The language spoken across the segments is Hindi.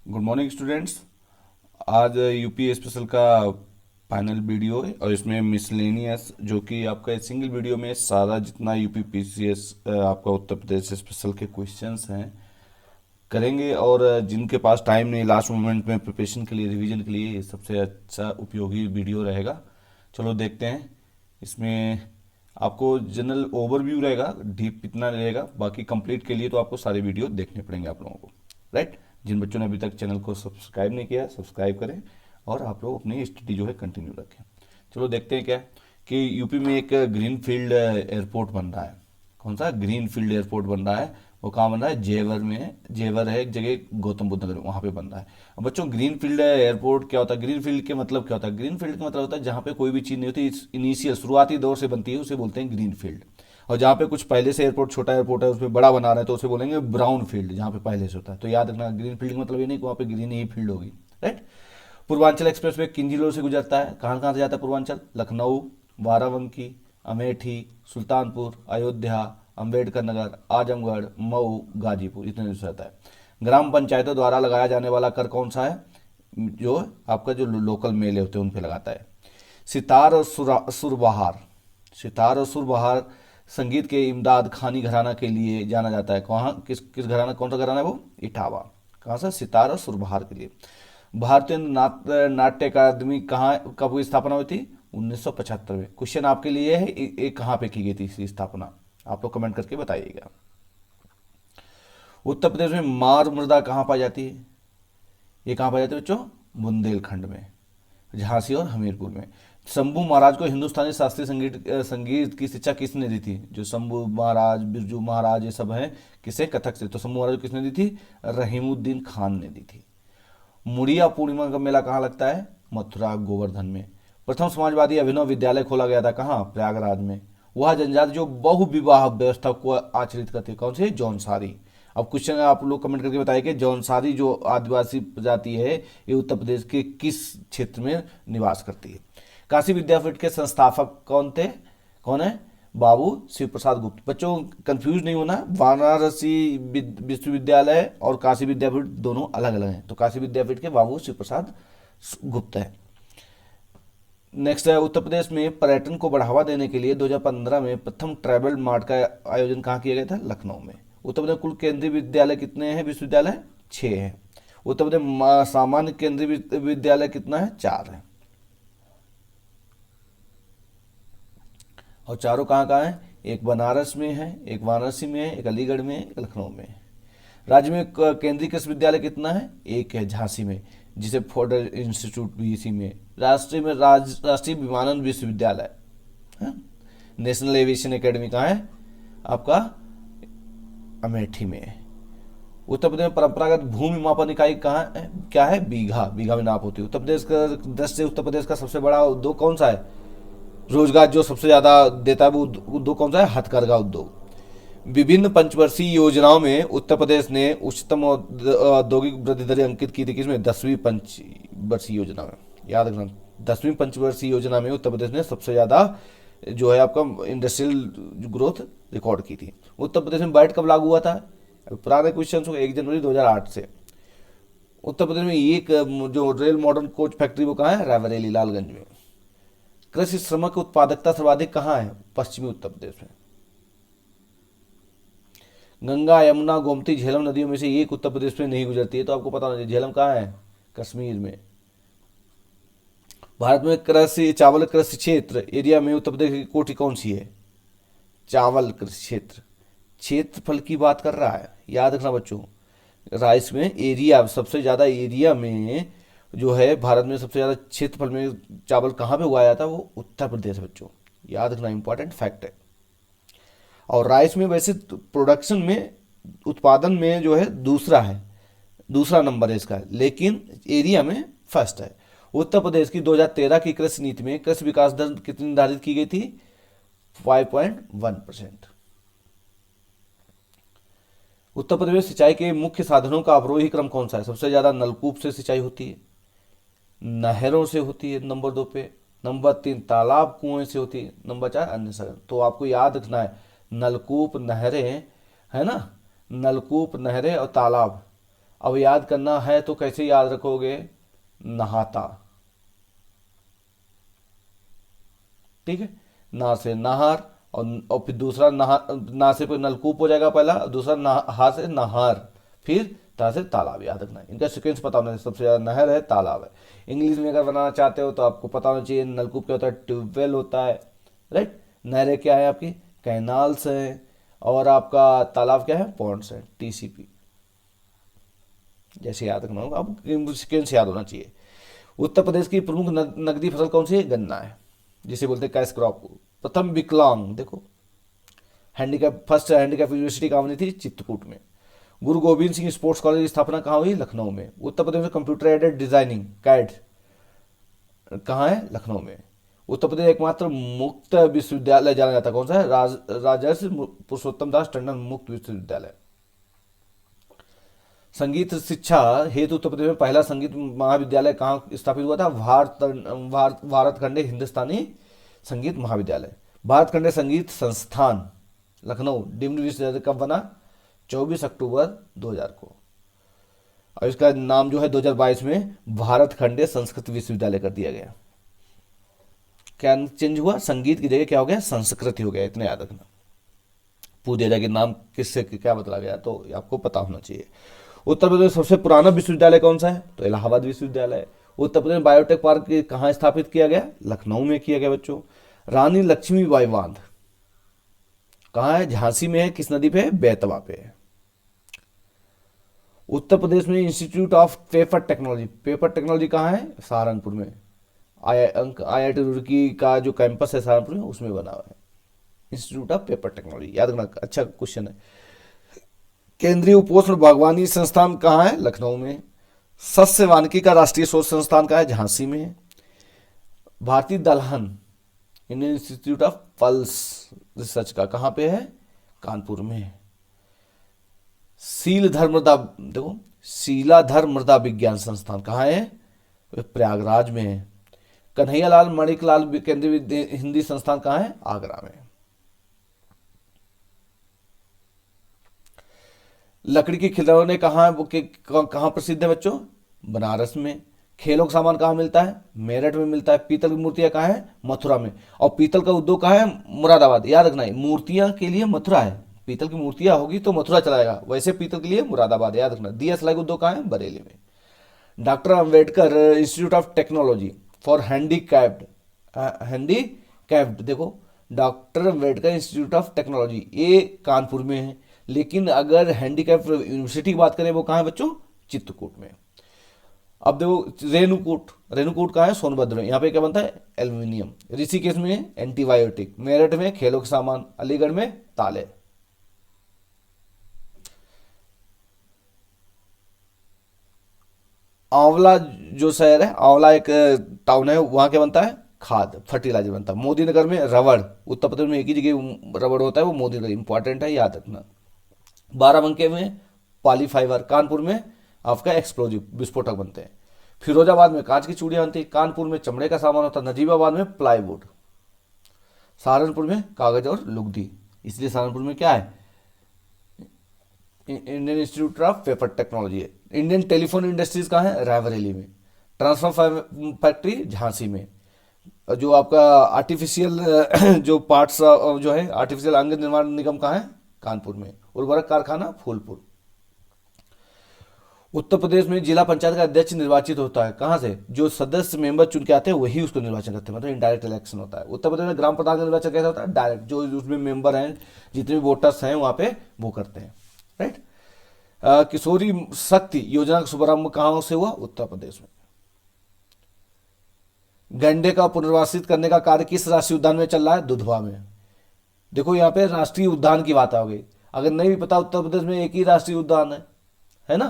Good morning students. आज यूपी स्पेशल का फाइनल वीडियो है और इसमें मिसलेनियस जो कि आपका सिंगल वीडियो में सारा जितना यूपी पीसीएस आपका उत्तर प्रदेश स्पेशल के क्वेश्चंस हैं करेंगे। और जिनके पास टाइम नहीं, लास्ट मोमेंट में प्रिपरेशन के लिए, रिवीजन के लिए, ये सबसे अच्छा उपयोगी वीडियो रहेगा। चलो देखते हैं। इसमें आपको जनरल ओवरव्यू रहेगा, डीप इतना रहेगा। बाकी कंप्लीट के लिए तो आपको सारे वीडियो देखने पड़ेंगे आप लोगों को, राइट। जिन बच्चों ने अभी तक चैनल को सब्सक्राइब नहीं किया, सब्सक्राइब करें और आप लोग अपनी स्टडी जो है कंटिन्यू रखें। चलो देखते हैं क्या कि यूपी में एक ग्रीन फील्ड एयरपोर्ट बन रहा है। कौन सा ग्रीन फील्ड एयरपोर्ट बन रहा है? वो कहाँ बन रहा है? जेवर में। जेवर है एक जगह, गौतम बुद्ध नगर, वहाँ पे बन रहा है। अब बच्चों, ग्रीन फील्ड एयरपोर्ट क्या होता है? ग्रीन फील्ड के मतलब क्या होता है? ग्रीन फील्ड का मतलब होता है जहाँ पे कोई भी चीज़ नहीं होती, इनिशियल शुरुआती दौर से बनती है, उसे बोलते हैं ग्रीन फील्ड। और जहाँ पे कुछ पहले से एयरपोर्ट, छोटा एयरपोर्ट है, उसमें बड़ा बना रहा है, तो उसे बोलेंगे ब्राउन फील्ड, जहाँ पे पहले से होता है। तो याद रखना, ग्रीन फील्ड का मतलब ये नहीं कि वहाँ पे ग्रीन ही फील्ड होगी, राइट। पूर्वांचल एक्सप्रेस वे किन जिलों से गुजरता है? कहाँ कहाँ से जाता है पूर्वांचल? लखनऊ, बाराबंकी, अमेठी, सुल्तानपुर, अयोध्या, अंबेडकर नगर, आजमगढ़, मऊ, गाजीपुर, इतने से रहता है। ग्राम पंचायतों द्वारा लगाया जाने वाला कर कौन सा है? जो आपका जो लोकल मेले होते हैं उन पे लगाता है। सितार और सुरबहार। सितार और सुरबहार संगीत के इमदाद खानी घराना के लिए जाना जाता है। कहाँ, किस किस घराना, कौन सा घराना है वो? इटावा। कहाँ से? सितार और सुरबहार के लिए। भारतीय नाट्य अकादमी कहाँ, कब की स्थापना हुई थी? 1975 में। क्वेश्चन आपके लिए है, ये कहाँ पे की गई थी इसकी स्थापना? आप लोग कमेंट करके बताइएगा। उत्तर प्रदेश में मार मृदा कहाँ पाई जाती है? ये कहाँ पाई जाती है बच्चों? बुंदेलखंड में, झांसी और हमीरपुर में। शंभू महाराज को हिंदुस्तानी शास्त्रीय संगीत की शिक्षा किसने दी थी? जो शंभू महाराज, बिरजू महाराज, ये सब हैं किसे? कथक से। तो शंभू महाराज को किसने दी थी? रहीमुद्दीन खान ने दी थी। मुड़िया पूर्णिमा का मेला कहाँ लगता है? मथुरा, गोवर्धन में। प्रथम समाजवादी अभिनव विद्यालय खोला गया था कहाँ? प्रयागराज में। वह जनजाति जो बहु विवाह व्यवस्था को आचरित करती है, कौन से? जौनसारी। अब क्वेश्चन आप लोग कमेंट करके बताइए कि जौनसारी जो आदिवासी प्रजाति है, ये उत्तर प्रदेश के किस क्षेत्र में निवास करती है? काशी विद्यापीठ के संस्थापक कौन थे? कौन है? बाबू शिव प्रसाद गुप्त। बच्चों कंफ्यूज नहीं होना, वाराणसी विश्वविद्यालय और काशी विद्यापीठ दोनों अलग अलग हैं। तो काशी विद्यापीठ के बाबू शिव प्रसाद गुप्त है। नेक्स्ट है, उत्तर प्रदेश में पर्यटन को बढ़ावा देने के लिए 2015 में प्रथम ट्रैवल मार्ट का आयोजन कहाँ किया गया था? लखनऊ में। उत्तर प्रदेश कुल केंद्रीय विद्यालय कितने हैं? विश्वविद्यालय 6 हैं। उत्तर प्रदेश सामान्य केंद्रीय विद्यालय कितना है? 4 है। और चारों कहाँ कहाँ हैं? एक बनारस में है, एक वाराणसी में है, एक अलीगढ़ में है, एक लखनऊ में है। राज्य में केंद्रीय कृषि विद्यालय कितना है? एक है, झांसी में, जिसे फोर्डर इंस्टीट्यूट भी इसी में। राष्ट्रीय में राष्ट्रीय विमानन विश्वविद्यालय है? नेशनल एविएशन एकेडमी कहाँ है? आपका अमेठी में है। उत्तर प्रदेश में परंपरागत भूमि मापन इकाई कहाँ है? क्या है? बीघा। बीघा में नाप होती है। उत्तर प्रदेश का 10 से उत्तर प्रदेश का सबसे बड़ा उद्योग कौन सा है? रोजगार जो सबसे ज्यादा देता है वो उद्योग कौन सा है? हथकरघा उद्योग। विभिन्न पंचवर्षीय योजनाओं में उत्तर प्रदेश ने उच्चतम औद्योगिक वृद्धि दर अंकित की थी किसमें? 10वीं पंचवर्षीय योजना में। याद रखना, 10वीं पंचवर्षीय योजना में उत्तर प्रदेश ने सबसे ज्यादा जो है आपका इंडस्ट्रियल ग्रोथ रिकॉर्ड की थी। उत्तर प्रदेश में बैट कब लागू हुआ था? पुराने क्वेश्चन को 1 जनवरी 2008 से। उत्तर प्रदेश में एक जो रेल मॉडर्न कोच फैक्ट्री वो कहाँ है? रायबरेली, लालगंज में। कृषि श्रम की उत्पादकता सर्वाधिक कहाँ है? पश्चिमी उत्तर प्रदेश में। गंगा, यमुना, गोमती, झेलम नदियों में से एक उत्तर प्रदेश में नहीं गुजरती है, तो आपको पता होना चाहिए। झेलम कहाँ है? कश्मीर में। भारत में कृषि, चावल कृषि क्षेत्र एरिया में उत्तर प्रदेश की कोटि कौन सी है? चावल कृषि क्षेत्र। क्षेत्रफल की बात कर रहा है, याद रखना बच्चों। राइस में एरिया, सबसे ज्यादा एरिया में जो है भारत में सबसे ज्यादा क्षेत्रफल में चावल कहाँ पे उगाया जाता है? वो उत्तर प्रदेश है बच्चों, याद रखना, इंपॉर्टेंट फैक्ट है। और राइस में वैसे प्रोडक्शन में, उत्पादन में जो है दूसरा है, दूसरा नंबर है इसका, लेकिन एरिया में फर्स्ट है। उत्तर प्रदेश की 2013 की कृषि नीति में कृषि विकास दर कितनी निर्धारित की गई थी? 5.1%। उत्तर प्रदेश में सिंचाई के मुख्य साधनों का अवरोही क्रम कौन सा है? सबसे ज्यादा नलकूप से सिंचाई होती है, नहरों से होती है नंबर 2 पे, नंबर 3 तालाब कुएं से होती है, नंबर 4 अन्य साधन। तो आपको याद रखना है, नलकूप, नहरें, है ना, नलकूप, नहरें और तालाब, अब याद करना है तो कैसे याद रखोगे, नहाता, ठीक है, ना से नहर, और फिर दूसरा ना से कोई नलकूप हो जाएगा पहला, और दूसरा हा से नहर, फिर ता से तालाब। याद रखना है, इनका सीक्वेंस पता होना चाहिए, सबसे ज्यादा नहर है, तालाब है। इंग्लिश में अगर बनाना चाहते हो तो आपको पता होना चाहिए, नलकूप क्या होता है, ट्यूबवेल होता है, राइट। नहरें क्या है आपकी, कैनाल्स हैं, और आपका तालाब क्या है, पॉन्ड्स है, टीसीपी। जैसे याद रखना होगा, अब सीक्वेंस याद होना चाहिए। उत्तर प्रदेश की प्रमुख नकदी फसल कौन सी है, गन्ना है, जिसे बोलते हैं कैश क्रॉप। प्रथम विकलांग, देखो हैंडीकैप, फर्स्ट हैंडीकैप यूनिवर्सिटी कहाँ बनी थी, चित्रकूट में। गुरु गोविंद सिंह स्पोर्ट्स कॉलेज की स्थापना कहाँ हुई, लखनऊ में। उत्तर प्रदेश में कंप्यूटर एडेड डिजाइनिंग कैड कहाँ है, लखनऊ में। उत्तर प्रदेश एकमात्र मुक्त विश्वविद्यालय जाना जाता है, कौन सा है, राजर्षि पुरुषोत्तम दास टंडन मुक्त विश्वविद्यालय। संगीत शिक्षा हेतु उत्तर प्रदेश में पहला संगीत महाविद्यालय कहाँ स्थापित हुआ था, भारत खंडे हिंदुस्तानी संगीत महाविद्यालय। भारत खंडे संगीत संस्थान लखनऊ डीम्ड विश्वविद्यालय कब बना, 24 अक्टूबर 2000 को। और इसका नाम जो है 2022 में भारत खंडे संस्कृत विश्वविद्यालय कर दिया गया। क्या चेंज हुआ, संगीत की जगह क्या हो गया, संस्कृत हो गया, इतना याद रखना। पूछ दिया जाए कि नाम किससे क्या बदला गया, तो आपको पता होना चाहिए। उत्तर प्रदेश में सबसे पुराना विश्वविद्यालय कौन सा है, तो इलाहाबाद विश्वविद्यालय। उत्तर प्रदेश में बायोटेक पार्क कहाँ स्थापित किया गया, लखनऊ में किया गया बच्चों। रानी लक्ष्मीबाई बांध कहाँ है, झांसी में है, किस नदी पे है, बेतवा पे है। उत्तर प्रदेश में institute of paper technology, paper technology कहाँ है, सहारनपुर में। IIT रुड़की का जो कैंपस है सहारनपुर में, उसमें बना हुआ है इंस्टीट्यूट ऑफ पेपर टेक्नोलॉजी। याद रखना, अच्छा क्वेश्चन है। केंद्रीय उपोष्ण बागवानी संस्थान कहाँ है, लखनऊ में। सस्य वानिकी का राष्ट्रीय शोध संस्थान कहाँ है, झांसी में। भारतीय दलहन Indian institute of pulse research का कहाँ पे है, कानपुर में। शीलधर मृदा, देखो शीलाधर मृदा विज्ञान संस्थान कहाँ है, प्रयागराज में है। कन्हैयालाल मणिकलाल केंद्रीय हिंदी संस्थान कहाँ है, आगरा में। लकड़ी के खिलौने कहाँ कहाँ प्रसिद्ध है बच्चों, बनारस में। खेलों का सामान कहाँ मिलता है, मेरठ में मिलता है। पीतल की मूर्तियां कहाँ है, मथुरा में। और पीतल का उद्योग कहाँ है, मुरादाबाद। याद रखना है, मूर्तियां के लिए मथुरा है, पीतल की मूर्तियां होगी तो मथुरा चलाएगा, वैसे पीतल के लिए मुरादाबाद। याद रखना। दिया सलाई का उद्योग कहाँ है, बरेली में। Doctor Ambedkar institute of technology for handicapped, handicapped देखो, doctor Ambedkar institute of technology ये कानपुर में है, लेकिन अगर हैंडीकैप यूनिवर्सिटी की बात करें वो कहाँ है बच्चों, चित्रकूट में। अब देखो रेणुकूट, रेणुकूट कहाँ है, सोनभद्र में। यहाँ पे क्या बनता है, एल्यूमिनियम। ऋषिकेश में एंटीबायोटिक। मेरठ में खेलों के सामान। अलीगढ़ में ताले। आंवला जो शहर है, आंवला एक टाउन है, वहाँ क्या बनता है, खाद, फर्टिलाइजर बनता है। मोदी नगर में रबड़, उत्तर प्रदेश में एक ही जगह रबड़ होता है, वो मोदी नगर, इंपॉर्टेंट है, याद रखना। बाराबंकी में पॉलीफाइबर। कानपुर में आपका एक्सप्लोजिव, विस्फोटक बनते हैं। फिरोजाबाद में कांच की चूड़ियां बनती है। कानपुर में चमड़े का सामान होता है। नजीबाबाद में प्लाईवुड। सहारनपुर में कागज और लुगदी, इसलिए सहारनपुर में क्या है, Indian institute of paper technology है। इंडियन टेलीफोन इंडस्ट्रीज कहाँ है, रायबरेली में। ट्रांसफर फैक्ट्री झांसी में। जो आपका आर्टिफिशियल जो पार्ट्स जो है, आर्टिफिशियल अंग निर्माण निगम कहाँ है, कानपुर में। उर्वरक कारखाना फूलपुर। उत्तर प्रदेश में जिला पंचायत का अध्यक्ष निर्वाचित होता है कहाँ से, जो सदस्य मेंबर चुन के आते हैं वही उसको निर्वाचन करते हैं, मतलब इनडायरेक्ट इलेक्शन होता है। उत्तर प्रदेश में ग्राम प्रधान का निर्वाचन कैसा होता है, डायरेक्ट, जो उसमें मेंबर हैं, जितने भी वोटर्स हैं वहाँ पे वो करते हैं, राइट। किशोरी शक्ति योजना का शुभारंभ कहाँ से हुआ, उत्तर प्रदेश में। गंडे का पुनर्वासित करने का कार्य किस राष्ट्रीय उद्यान में चल रहा है, दुधवा में। देखो यहाँ पे राष्ट्रीय उद्यान की बात आ गई। अगर नहीं भी पता, उत्तर प्रदेश में एक ही राष्ट्रीय उद्यान है ना,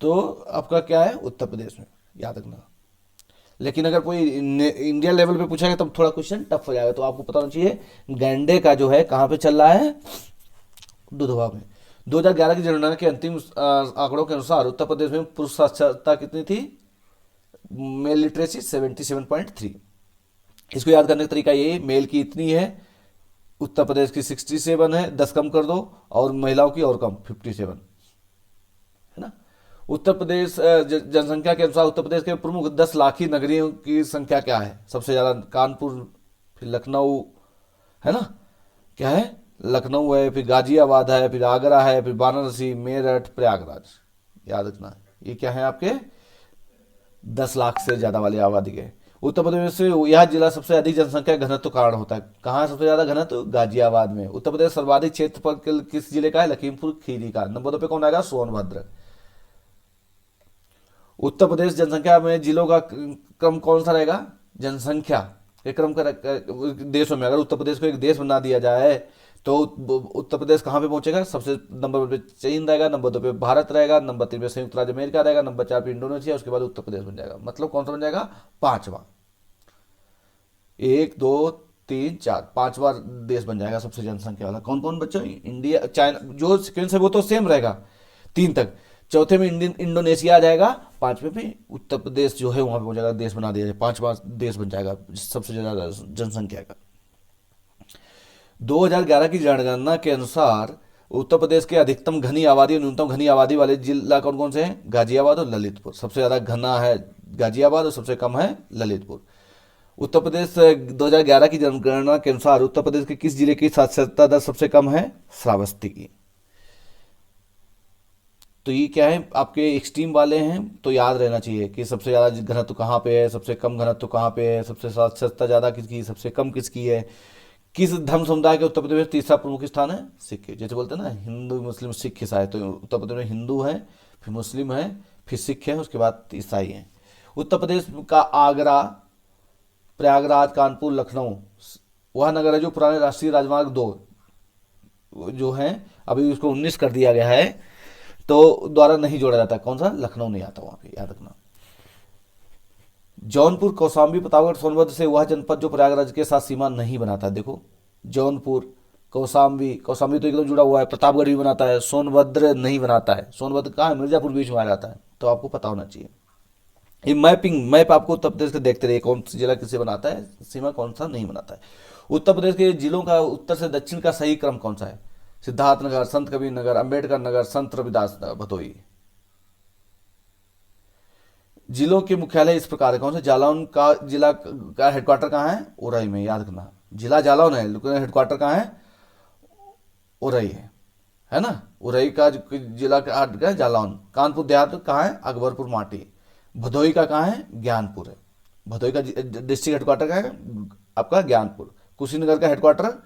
तो आपका क्या है, उत्तर प्रदेश में, याद रखना। लेकिन अगर कोई इंडिया लेवल पे पूछा गया तब थोड़ा क्वेश्चन टफ हो जाएगा, तो आपको पता होना चाहिए गैंडे का जो है कहाँ पे चल रहा है, दुधवा में। 2011 की जनगणना के अंतिम आंकड़ों के अनुसार उत्तर प्रदेश में पुरुष साक्षरता कितनी थी, मेल लिटरेसी 77.3। इसको याद करने का तरीका ये, मेल की इतनी है, उत्तर प्रदेश की 67 है, 10 कम कर दो, और महिलाओं की और कम 57, है ना। उत्तर प्रदेश जनसंख्या के अनुसार उत्तर प्रदेश के प्रमुख 10 लाखी नगरियों की संख्या क्या है? सबसे ज्यादा कानपुर, फिर लखनऊ, है ना, क्या है, लखनऊ है, फिर गाजियाबाद है, फिर आगरा है, फिर वाराणसी, मेरठ, प्रयागराज। याद रखना, ये क्या है आपके 10 लाख से ज्यादा वाली आबादी के। उत्तर प्रदेश से यह जिला सबसे अधिक जनसंख्या घनत्व कारण होता है। कहाँ है सबसे ज्यादा घनत्व? गाजियाबाद में। उत्तर प्रदेश सर्वाधिक क्षेत्रफल किस जिले का है? लखीमपुर खीरी का। नंबर 2 पे कौन आएगा? सोनभद्र। उत्तर प्रदेश जनसंख्या में जिलों का क्रम कौन सा रहेगा? जनसंख्या के क्रम का देशों में, अगर उत्तर प्रदेश को एक देश बना दिया जाए तो उत्तर प्रदेश कहाँ पे पहुंचेगा? सबसे नंबर पे चीन रहेगा, नंबर 2 पे भारत रहेगा, नंबर 3 पे संयुक्त राज्य अमेरिका रहेगा, नंबर 4 पे इंडोनेशिया, उसके बाद उत्तर प्रदेश बन जाएगा। मतलब कौन सा बन जाएगा? पांचवा। 1 2 3 4 पांचवा देश बन जाएगा सबसे जनसंख्या वाला। कौन कौन बच्चों? इंडिया, चाइना, जो सिक्वेंस है वो तो सेम रहेगा 3 तक। चौथे में इंडोनेशिया आ जाएगा, पांचवे पे उत्तर प्रदेश जो है वहां पे हो जाएगा, देश बना दिया जाए, पांचवा देश बन जाएगा सबसे ज्यादा जनसंख्या का। 2011 की जनगणना के अनुसार उत्तर प्रदेश के अधिकतम घनी आबादी और न्यूनतम घनी आबादी वाले जिला कौन कौन से हैं? गाजियाबाद और ललितपुर। सबसे ज्यादा घना है गाजियाबाद और सबसे कम है ललितपुर। उत्तर प्रदेश 2011 की जनगणना के अनुसार उत्तर प्रदेश के किस जिले की साक्षरता दर सबसे कम है? श्रावस्ती की। तो ये क्या है आपके एक्सट्रीम वाले हैं, तो याद रहना चाहिए कि सबसे ज़्यादा घनत्व कहाँ पे है, सबसे कम घनत्व कहाँ पे है, सबसे साक्षरता ज़्यादा किसकी, सबसे कम किसकी है। किस धर्म समुदाय के उत्तर प्रदेश में तीसरा प्रमुख स्थान है? सिख। जैसे बोलते हैं ना हिंदू मुस्लिम सिख ईसाई, तो उत्तर प्रदेश में हिंदू है, फिर मुस्लिम है, फिर सिख है, उसके बाद ईसाई है। उत्तर प्रदेश का आगरा, प्रयागराज, कानपुर, लखनऊ वह नगर है जो पुराने राष्ट्रीय राजमार्ग 2 जो है अभी उसको 19 कर दिया गया है तो द्वारा नहीं जोड़ा जाता। कौन सा? लखनऊ नहीं आता वहां पे, याद रखना। जौनपुर, कौशाम्बी, प्रतापगढ़, सोनभद्र से वह जनपद जो प्रयागराज के साथ सीमा नहीं बनाता। देखो जौनपुर, कौशाम्बी, कौशाम्बी तो एकदम जुड़ा हुआ है, प्रतापगढ़ भी बनाता है, सोनभद्र नहीं बनाता है। सोनभद्र कहाँ है? मिर्जापुर बीच में आ जाता है, तो आपको पता होना चाहिए। ये मैप आपको उत्तर प्रदेश के देखते रहिए, कौन सा जिला किसे बनाता है सीमा, कौन सा नहीं बनाता है। उत्तर प्रदेश के जिलों का उत्तर से दक्षिण का सही क्रम कौन सा है? सिद्धार्थनगर, संत कबीर नगर, अंबेडकर नगर, संत रविदास नगर, भदोही। जिलों के मुख्यालय इस प्रकार है। कौन से? जालौन का जिला का हेडक्वार्टर कहाँ है? उरई में, याद रखना। जिला जालौन है लेकिन हेडक्वार्टर कहाँ है? उरई है ना। उरई का जिला का जालौन। कानपुर देहात कहाँ है? अकबरपुर माटी। भदोही का कहाँ है? ज्ञानपुर है। भदोही का डिस्ट्रिक्ट हेडक्वार्टर कहाँ है? आपका ज्ञानपुर। कुशीनगर का हेडक्वार्टर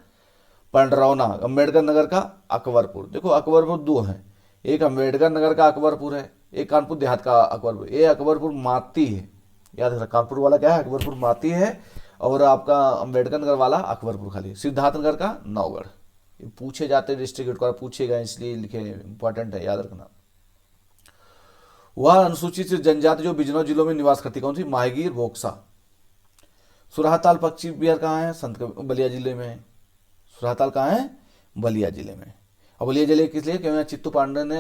पंडरौना। अम्बेडकर नगर का अकबरपुर। देखो अकबरपुर 2 है, एक अम्बेडकर नगर का अकबरपुर है, एक कानपुर देहात का अकबरपुर। ये अकबरपुर माती है, याद रखना। कानपुर वाला क्या है? अकबरपुर माती है, और आपका अम्बेडकर नगर वाला अकबरपुर खाली। सिद्धार्थनगर का नौगढ़। ये पूछे जाते डिस्ट्रिक्ट हेडक्वार्टर, पूछेगा इसलिए लिखे, इंपॉर्टेंट है, याद रखना। वह अनुसूचित जनजाति जो बिजनौर जिलों में निवास करती, कौन सी? माहीगीर, बोक्सा। सुरहताल पक्षी विहार कहाँ है? बलिया जिले में है। सुरहताल कहाँ है? बलिया जिले में। और बलिया जिले किस लिए? क्योंकि चित्तू पांडे ने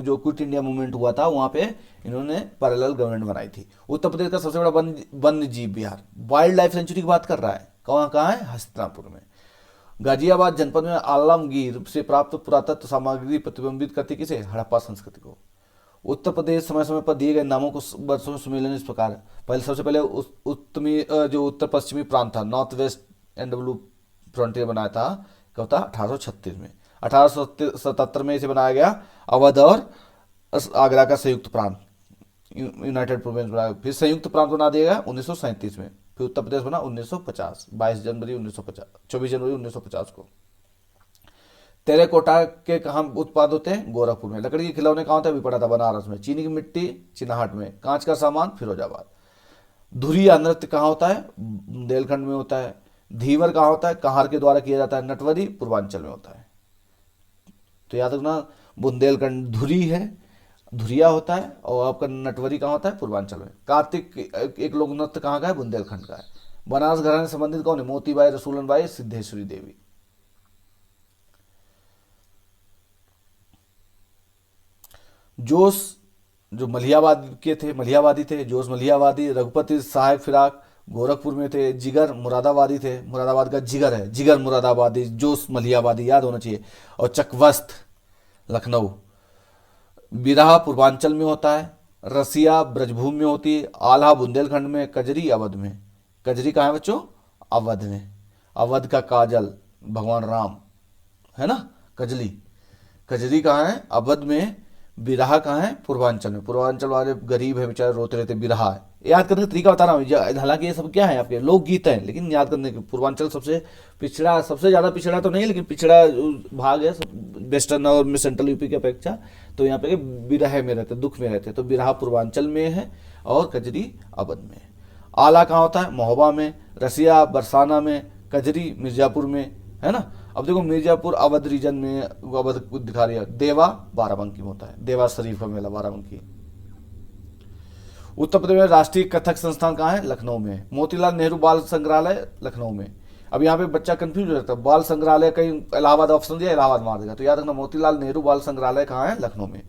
जो क्विट इंडिया मूवमेंट हुआ था वहां पे इन्होंने पैरेलल गवर्नमेंट बनाई थी। उत्तर प्रदेश का सबसे बड़ा वन्य जीव विहार, वाइल्ड लाइफ सेंचुरी की बात कर रहा है, कहाँ है? हस्तिनापुर में। गाजियाबाद जनपद में आलमगीर से प्राप्त पुरातत्व सामग्री प्रतिबिंबित करती किसे? हड़प्पा संस्कृति को। उत्तर प्रदेश समय समय पर दिए गए नामों को वर्षों में सुमेलन इस प्रकार है। पहले सबसे पहले उत्तमी जो उत्तर पश्चिमी प्रांत था, नॉर्थ वेस्ट एनडब्ल्यू फ्रंटियर बनाया था, कब था? 1836 में। 1877 में इसे बनाया गया अवध और आगरा का संयुक्त प्रांत, यूनाइटेड प्रोविंस बनाया। फिर संयुक्त प्रांत बना दिया गया 1937 में। फिर उत्तर प्रदेश बना 1950, 22 जनवरी 1950, 24 जनवरी 1950 को। टेराकोटा के कहाँ उत्पाद होते हैं? गोरखपुर में। लकड़ी के खिलौने कहाँ होते हैं? अभी पढ़ा था, बनारस में। चीनी की मिट्टी चिनाहट में। कांच का सामान फिरोजाबाद। धुरिया नृत्य कहाँ होता है? बुंदेलखंड में होता है। धीवर कहाँ होता है? कहार के द्वारा किया जाता है। नटवरी पूर्वांचल में होता है। तो याद रखना, बुंदेलखंड धुरी है, धुरिया होता है, और आपका नटवरी कहाँ होता है? पूर्वांचल में। कार्तिक एक लोक नृत्य कहाँ का है? बुंदेलखंड का है। बनारस घराने से संबंधित कौन है? मोतीबाई, रसूलनबाई, सिद्धेश्वरी देवी। जोश जो मलिहाबाद के थे, मलिहाबादी थे, जोश मलिहाबादी। रघुपति सहायक फिराक गोरखपुर में थे। जिगर मुरादाबादी थे, मुरादाबाद का जिगर है, जिगर मुरादाबादी। जोश मलिहाबादी, याद होना चाहिए। और चकवस्त लखनऊ। बिरहा पूर्वांचल में होता है, रसिया ब्रजभूमि में होती है, आल्हा बुंदेलखंड में, कजरी अवध में। कजरी कहाँ है बच्चों? अवध में। अवध का काजल भगवान राम, है ना, कजली। कजरी कहाँ है? अवध में। बिरहा कहाँ है? पूर्वांचल में। पूर्वांचल वाले गरीब है बेचारे, रोते रहते, बिरहा है। याद करने का तरीका बता रहा हूँ, हालांकि ये सब क्या है आपके लोकगीत हैं, लेकिन याद करने के पूर्वांचल सबसे पिछड़ा, सबसे ज़्यादा पिछड़ा तो नहीं लेकिन पिछड़ा भाग है वेस्टर्न और सेंट्रल यूपी की अपेक्षा। तो यहाँ पे बिरहे में रहते, दुख में रहते, तो बिरहा पूर्वांचल में है और कजरी अवध में है। आला कहाँ होता है? महोबा में। रसिया बरसाना में, कजरी मिर्जापुर में, है ना। अब देखो मिर्जापुर अवध रीजन में, अवध को दिखा रही है। देवा बाराबंकी में होता है, देवा शरीफ का मेला बाराबंकी। उत्तर प्रदेश में राष्ट्रीय कथक संस्थान कहाँ है? लखनऊ में। मोतीलाल नेहरू बाल संग्रहालय लखनऊ में। अब यहाँ पे बच्चा कंफ्यूज हो जाता है, बाल संग्रहालय कहीं इलाहाबाद ऑप्शन दिया, इलाहाबाद मार देगा, तो याद रखना मोतीलाल नेहरू बाल संग्रहालय कहाँ है? लखनऊ में।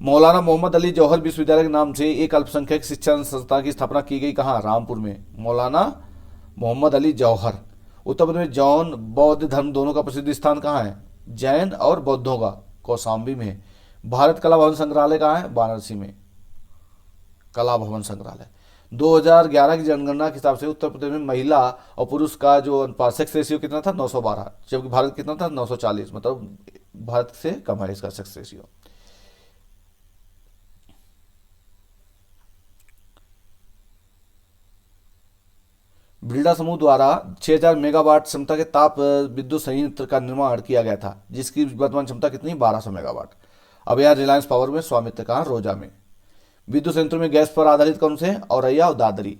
मौलाना मोहम्मद अली जौहर विश्वविद्यालय के नाम से एक अल्पसंख्यक शिक्षण संस्था की स्थापना की गई कहाँ? रामपुर में। मौलाना मोहम्मद अली जौहर। उत्तर प्रदेश में जैन बौद्ध धर्म दोनों का प्रसिद्ध स्थान कहाँ है? जैन और बौद्धों का कौशाम्बी में। भारत कला भवन संग्रहालय कहाँ है? वाराणसी में, कला भवन संग्रहालय। 2011 की जनगणना के हिसाब से उत्तर प्रदेश में महिला और पुरुष का जो अनुपात, सेक्स रेशियो कितना था? 912, जबकि भारत कितना था? 940, मतलब भारत से कम है इसका सेक्स रेशियो। बिरला समूह द्वारा 6000 मेगावाट क्षमता के ताप विद्युत संयंत्र का निर्माण किया गया था, जिसकी वर्तमान क्षमता कितनी? 1200 मेगावाट। अब यहाँ रिलायंस पावर में स्वामित्व कहाँ? रोजा में। विद्युत संयंत्रों में गैस पर आधारित कौन से हैं? औरैया और दादरी।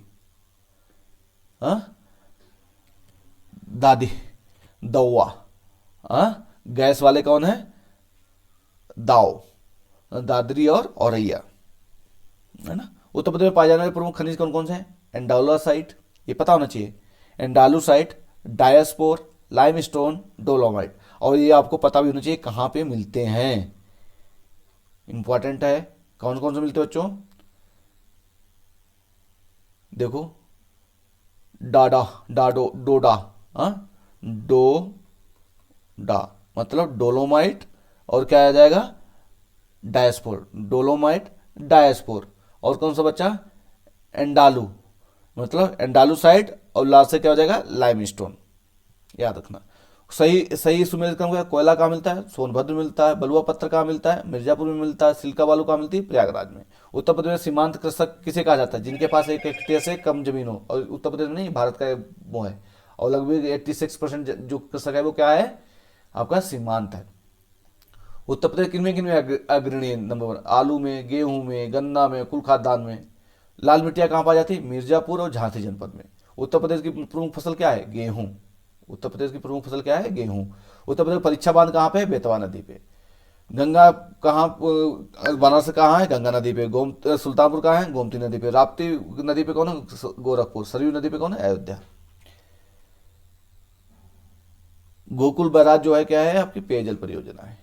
हाँ, दादी, दौआ। हाँ, गैस वाले कौन है? दाओ, दादरी और औरैया, है ना। उत्तर प्रदेश में पाए जाने वाले प्रमुख खनिज कौन कौन से हैं? एंडालुसाइट, ये पता होना चाहिए, एंडालुसाइट, डायस्पोर, लाइमस्टोन, डोलोमाइट। और ये आपको पता भी होना चाहिए कहाँ पे मिलते हैं, इंपॉर्टेंट है। कौन कौन से मिलते हैं बच्चों? देखो, डाडा, डाडो, डोडा, हाँ, डोडा मतलब डोलोमाइट, और क्या आ जाएगा? Diaspore, dolomite, diaspore. और कौन सा बच्चा? एंडालू, मतलब एंडालुसाइड, और लास्ट से क्या हो जाएगा? लाइमस्टोन, याद रखना। सही सही सुमेलित का कोयला कहाँ मिलता है? सोनभद्र में मिलता है। बलुआ पत्थर कहाँ मिलता है? मिर्जापुर में मिलता है। सिल्का बालू कहाँ मिलती है? प्रयागराज में। उत्तर प्रदेश में सीमांत कृषक किसे कहा जाता है? जिनके पास 1 हेक्टेयर से कम जमीन हो, और उत्तर प्रदेश में नहीं, भारत का वो है। और लगभग 86% जो कृषक है वो क्या है? आपका सीमांत है। उत्तर प्रदेश किनमें अग्रणी है? नंबर 1 आलू में, गेहूं में, गन्ना में, कुल खाद्यान्न में। लाल मिट्टियाँ कहाँ पाई जाती है? मिर्जापुर और झांसी जनपद में। उत्तर प्रदेश की प्रमुख फसल क्या है? गेहूं। उत्तर प्रदेश की प्रमुख फसल क्या है? गेहूं। उत्तर प्रदेश परीक्षा बांध कहाँ पे है? बेतवा नदी पे। गंगा कहाँ, बनारस कहाँ है? गंगा नदी पे। सुल्तानपुर कहाँ है? गोमती नदी पे। राप्ती नदी पे कौन है? गोरखपुर। सरयू नदी पे कौन है? अयोध्या। गोकुल बैराज जो है क्या है? आपकी पेयजल परियोजना है।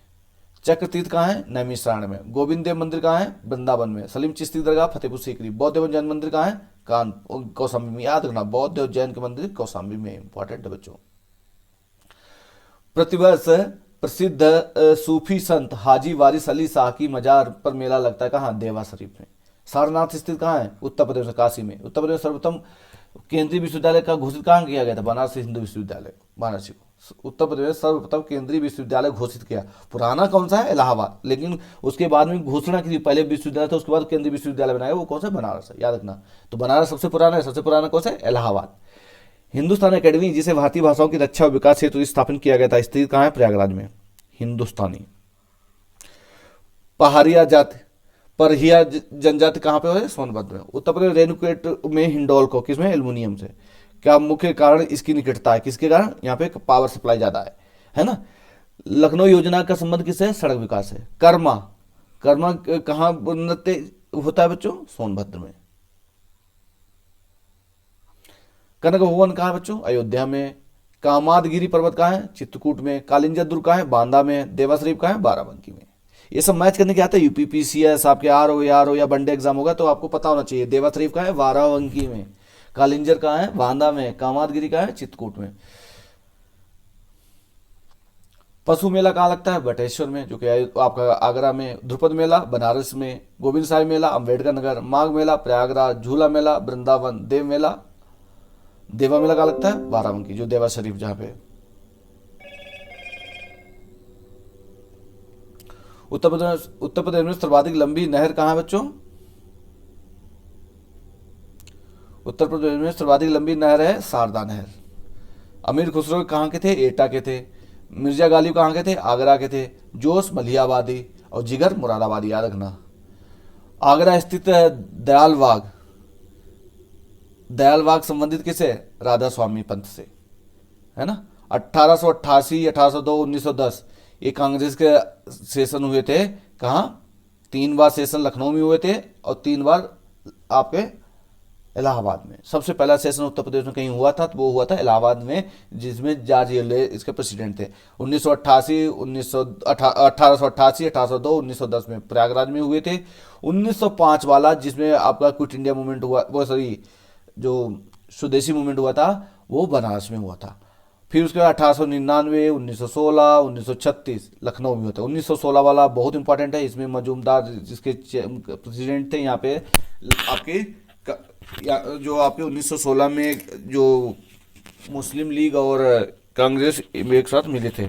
चक्र तीर्थ कहाँ है? नैमिषारण्य में। गोविंद देव मंदिर कहाँ है? वृंदावन में। सलीम चिश्ती दरगाह फतेहपुर सीकरी। बौद्ध एवं जैन मंदिर कहाँ है? कौशाम्बी में। याद रखना बौद्ध और जैन के मंदिर कौशाम्बी में, इंपॉर्टेंट है बच्चों। प्रतिवर्ष प्रसिद्ध सूफी संत हाजी वारिस अली शाह की मजार पर मेला लगता है कहाँ? देवा शरीफ में। सारनाथ स्थित कहाँ है? उत्तर प्रदेश में, काशी में। उत्तर प्रदेश में सर्वप्रथम केंद्रीय विश्वविद्यालय का घोषित कहाँ किया गया था? बनारस हिंदू विश्वविद्यालय, वाराणसी को। उत्तर प्रदेश में सर्वप्रथम केंद्रीय विश्वविद्यालय घोषित किया। पुराना कौन सा है? इलाहाबाद, लेकिन उसके बाद में घोषणा की, पहले विश्वविद्यालय था, उसके बाद केंद्रीय विश्वविद्यालय बनाया, वो कौन सा? बनारस है, याद रखना। तो बनारस सबसे पुराना है। सबसे पुराना कौन सा है? इलाहाबाद। हिंदुस्तान एकेडमी, जिसे भारतीय भाषाओं की रक्षा और विकास हेतु स्थापित किया गया था, स्थित कहाँ है? प्रयागराज में। हिंदुस्तानी। पहाड़िया जाति, परहिया जनजाति कहाँ पे है? सोनभद्र में। उत्तर प्रदेश रेणुकूट में हिंडोल्को, किसमें? एल्युमिनियम से। क्या मुख्य कारण इसकी निकटता है? किसके कारण? यहाँ पे पावर सप्लाई ज्यादा है ना। लखनऊ योजना का संबंध किससे है? सड़क विकास है। कर्मा, कर्मा कहाँ नृत्य होता है बच्चों? सोनभद्र में। कनक भवन कहाँ है बच्चों? अयोध्या में। कामादगिरी पर्वत कहाँ है? चित्रकूट में। कालिंजा दुर्ग कहाँ है? बांदा में। देवा शरीफ कहाँ है? बाराबंकी में। ये सब मैच करने के आता है। यूपीपीसीएस आपके आर हो या वनडे एग्जाम होगा तो आपको पता होना चाहिए। देवा शरीफ कहाँ है? बाराबंकी में। कालिंजर कहाँ है? बांदा में। कामादगिरी कहाँ है? चित्रकूट में। पशु मेला कहाँ लगता है? बटेश्वर में, जो कि आपका आगरा में। ध्रुपद मेला बनारस में। गोविंद साई मेला अम्बेडकर नगर। माघ मेला प्रयागराज। झूला मेला वृंदावन। देव मेला, देवा मेला कहाँ लगता है? बाराबंकी, जो देवा शरीफ जहाँ पे। उत्तर प्रदेश में सर्वाधिक लंबी नहर कहाँ है बच्चों? उत्तर प्रदेश में सर्वाधिक लंबी नहर है शारदा नहर। अमीर खुसरो कहाँ के थे? एटा के थे। मिर्जा गालिब कहाँ के थे? आगरा के थे। जोश मलिहाबादी और जिगर मुरादाबादी, याद रखना। आगरा स्थित दयाल बाग, दयाल बाग संबंधित किसे? राधा स्वामी पंत से, है ना। 1888, 1802, 1910 ये कांग्रेस के सेशन हुए थे। कहाँ? 3 बार सेशन लखनऊ में हुए थे और 3 बार आपके इलाहाबाद में। सबसे पहला सेशन उत्तर प्रदेश में कहीं हुआ था तो वो हुआ था इलाहाबाद में, जिसमें जॉर्ज एले इसके प्रेसिडेंट थे। 1988, 1888, 1802, 1910 में प्रयागराज में हुए थे। 1905 वाला जिसमें आपका क्विट इंडिया मूवमेंट हुआ, वो सॉरी जो स्वदेशी मूवमेंट हुआ था, वो बनारस में हुआ था। फिर उसके बाद 1899, 1916, 1936 लखनऊ में होता है। 1916 वाला बहुत इंपॉर्टेंट है, इसमें मजूमदार जिसके प्रेसिडेंट थे यहाँ पे आपके जो आपके 1916 में जो मुस्लिम लीग और कांग्रेस एक साथ मिले थे।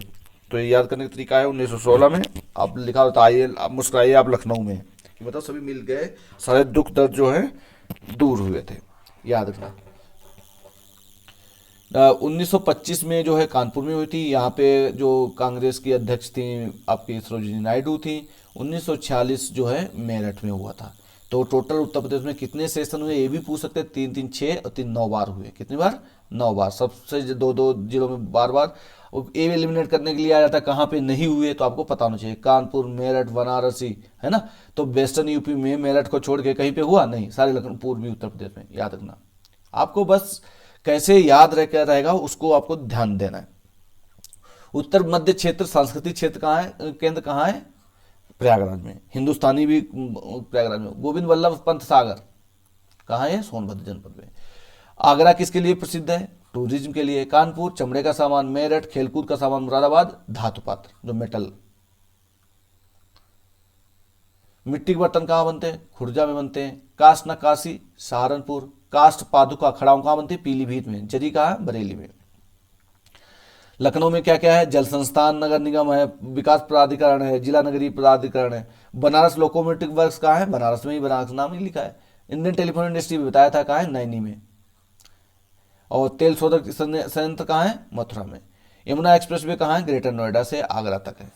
तो ये याद करने का तरीका है, 1916 में आप लिखा होता आइए आप मुस्कुराइए आप लखनऊ में, कि मतलब सभी मिल गए, सारे दुख दर्द जो है दूर हुए थे, याद रखना। 1925 में जो है कानपुर में हुई थी। यहाँ पे जो कांग्रेस की अध्यक्ष थी आपकी सरोजिनी नायडू थी। 1946 जो है मेरठ में हुआ था। तो टोटल उत्तर प्रदेश में कितने सेशन हुए ये भी पूछ सकते हैं। 3 3 6 और 3 9 बार हुए। कितनी बार? 9 बार। सबसे 2 जिलों में बार बार। ए एलिमिनेट करने के लिए आ जाता है कहाँ पे नहीं हुए, तो आपको पता होना चाहिए। कानपुर, मेरठ, वाराणसी, है ना। तो वेस्टर्न यूपी में मेरठ को छोड़ के कहीं पे हुआ नहीं, सारे लखनऊ पूर्वी उत्तर प्रदेश में, याद रखना। आपको बस कैसे याद रहेगा उसको आपको ध्यान देना है। उत्तर मध्य क्षेत्र सांस्कृतिक क्षेत्र कहाँ है? केंद्र कहाँ है? प्रयागराज में। हिंदुस्तानी भी प्रयागराज में। गोविंद वल्लभ पंत सागर कहाँ है? सोनभद्र जनपद में। आगरा किसके लिए प्रसिद्ध है? टूरिज्म के लिए। कानपुर चमड़े का सामान। मेरठ खेलकूद का सामान। मुरादाबाद धातु पात्र जो मेटल। मिट्टी के बर्तन कहाँ बनते हैं? खुर्जा में बनते हैं। कास्ट नक्काशी सहारनपुर। कास्ट पादुका खड़ाऊ कहाँ बनती है? पीलीभीत में। जरी कहाँ है? बरेली में। लखनऊ में क्या क्या है? जल संस्थान, नगर निगम है, विकास प्राधिकरण है, जिला नगरीय प्राधिकरण है। बनारस लोकोमोटिव वर्क्स कहाँ है? बनारस में ही, बनारस नाम ही लिखा है। इंडियन टेलीफोन इंडस्ट्री भी बताया था कहाँ है? नैनी में। और तेल शोधक संयंत्र कहाँ है? मथुरा में। यमुना एक्सप्रेस वे कहाँ है? ग्रेटर नोएडा से आगरा तक है।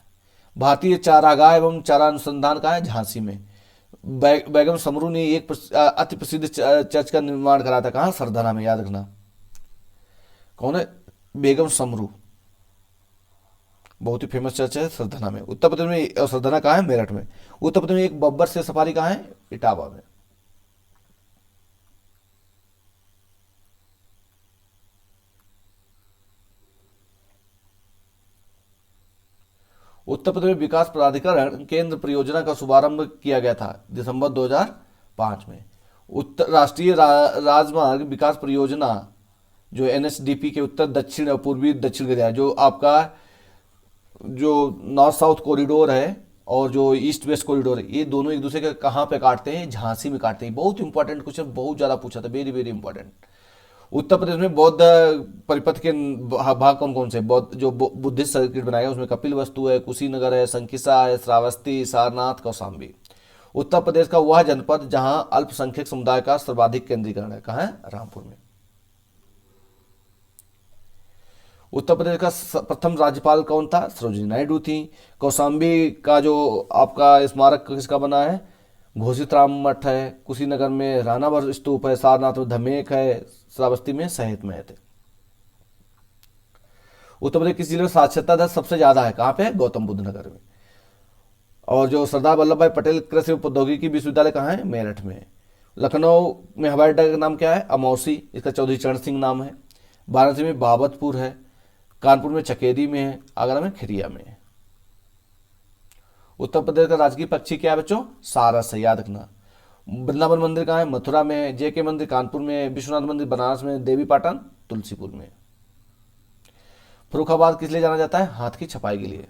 भारतीय चारागाह एवं चारा अनुसंधान कहाँ है? झांसी में। बेगम समरू ने एक अति प्रसिद्ध चर्च का निर्माण करा था कहाँ? सरदाना में, याद रखना। कौन है? बेगम समरू, बहुत ही फेमस चर्च है सरदाना में। उत्तर प्रदेश में सरदाना कहाँ है? मेरठ में। उत्तर प्रदेश में एक बब्बर से सफारी कहाँ है? इटावा में। उत्तर प्रदेश विकास प्राधिकरण केंद्र परियोजना का शुभारंभ किया गया था दिसंबर 2005 में। उत्तर राष्ट्रीय राजमार्ग विकास परियोजना जो एनएचडीपी के उत्तर दक्षिण और पूर्वी दक्षिण गया, जो आपका जो नॉर्थ साउथ कॉरिडोर है और जो ईस्ट वेस्ट कॉरिडोर है, ये दोनों एक दूसरे के कहाँ पे काटते हैं? झांसी में काटते हैं। बहुत इंपॉर्टेंट क्वेश्चन, बहुत ज़्यादा पूछा था, very very important. Uttar Pradesh में बौद्ध परिपथ के भाग कौन कौन से? बौद्ध जो बुद्धिस्ट सर्किट बनाया है उसमें कपिल वस्तु है, कुशीनगर है, संकिसा है, श्रावस्ती, सारनाथ, कौशाम्बी। उत्तर प्रदेश का वह जनपद जहां अल्पसंख्यक समुदाय का सर्वाधिक केंद्रीकरण है, कहाँ है? रामपुर में। उत्तर प्रदेश का प्रथम राज्यपाल कौन था? सरोजिनी नायडू थी। कौशाम्बी का जो आपका स्मारक किसका बना है? घोषित राम मठ है। कुशीनगर में रानावर स्तूप है। सारनाथ में धमेक है। श्रावस्ती में सहित में थे। उत्तर प्रदेश किस जिले में साक्षरता दर सबसे ज्यादा है? कहाँ पे? गौतम बुद्ध नगर में। और जो सरदार वल्लभ भाई पटेल कृषि प्रौद्योगिकी विश्वविद्यालय कहाँ है? मेरठ में। लखनऊ में हवाई अड्डा का नाम क्या है? अमौसी, इसका चौधरी चरण सिंह नाम है। वाराणसी में बाबतपुर है। कानपुर में चकेरी में है। आगरा में खिरिया में है। उत्तर प्रदेश का राजकीय पक्षी क्या है बच्चों? सारस है, याद रखना। वृंदावन मंदिर कहाँ है? मथुरा में। जेके मंदिर कानपुर में। विश्वनाथ मंदिर बनारस में। देवी पाटन तुलसीपुर में। फर्रुखाबाद किस लिए जाना जाता है? हाथ की छपाई के लिए।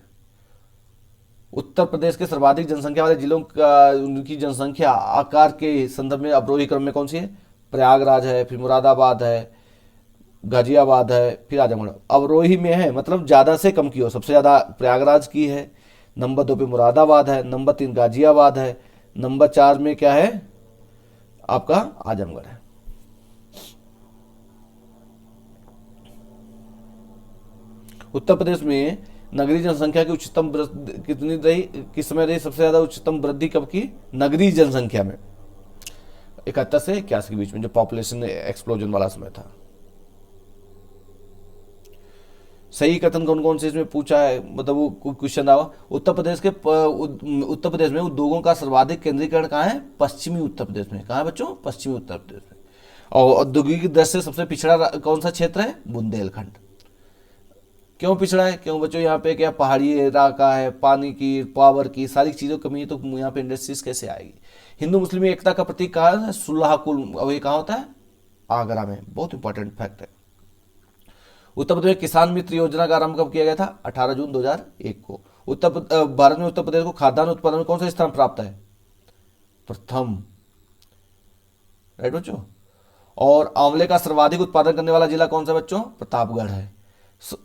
उत्तर प्रदेश के सर्वाधिक जनसंख्या वाले जिलों का उनकी जनसंख्या आकार के संदर्भ में अवरोही क्रम में कौन सी है? प्रयागराज है, फिर मुरादाबाद है, गाजियाबाद है, फिर आजमगढ़। अवरोही में है मतलब ज्यादा से कम की हो, सबसे ज्यादा प्रयागराज की है, नंबर 2 पे मुरादाबाद है, नंबर 3 गाजियाबाद है, नंबर 4 में क्या है आपका? आजमगढ़ है। उत्तर प्रदेश में नगरीय जनसंख्या की उच्चतम वृद्धि कितनी रही, किस समय रही सबसे ज्यादा उच्चतम वृद्धि कब की? नगरीय जनसंख्या में 71 से 81 के बीच में, जो पॉपुलेशन एक्सप्लोजन वाला समय था। सही कथन कौन कौन से इसमें पूछा है, मतलब वो क्वेश्चन आवा। उत्तर उत्तर प्रदेश में उद्योगों का सर्वाधिक केंद्रीकरण कहाँ है? पश्चिमी उत्तर प्रदेश में। कहाँ है बच्चों? पश्चिमी उत्तर प्रदेश में। और औद्योगिक दृष्टि से सबसे पिछड़ा कौन सा क्षेत्र है? बुंदेलखंड। क्यों पिछड़ा है? क्यों बच्चों? यहाँ पे क्या पहाड़ी इलाका है, पानी की, पावर की सारी चीज़ों की कमी है, तो यहाँ पे इंडस्ट्रीज कैसे आएगी? हिंदू मुस्लिम एकता का प्रतीक कहाँ है? सुलह कुल। अब ये कहाँ होता है? आगरा में। बहुत इंपॉर्टेंट फैक्ट है। उत्तर प्रदेश में किसान मित्र योजना का आरंभ कब किया गया था? 18 जून 2001 को। भारत में उत्तर प्रदेश को खाद्यान्न उत्पादन में कौन सा स्थान प्राप्त है? प्रथम। राइट बच्चों। और आंवले का सर्वाधिक उत्पादन करने वाला जिला कौन सा बच्चों? प्रतापगढ़ है।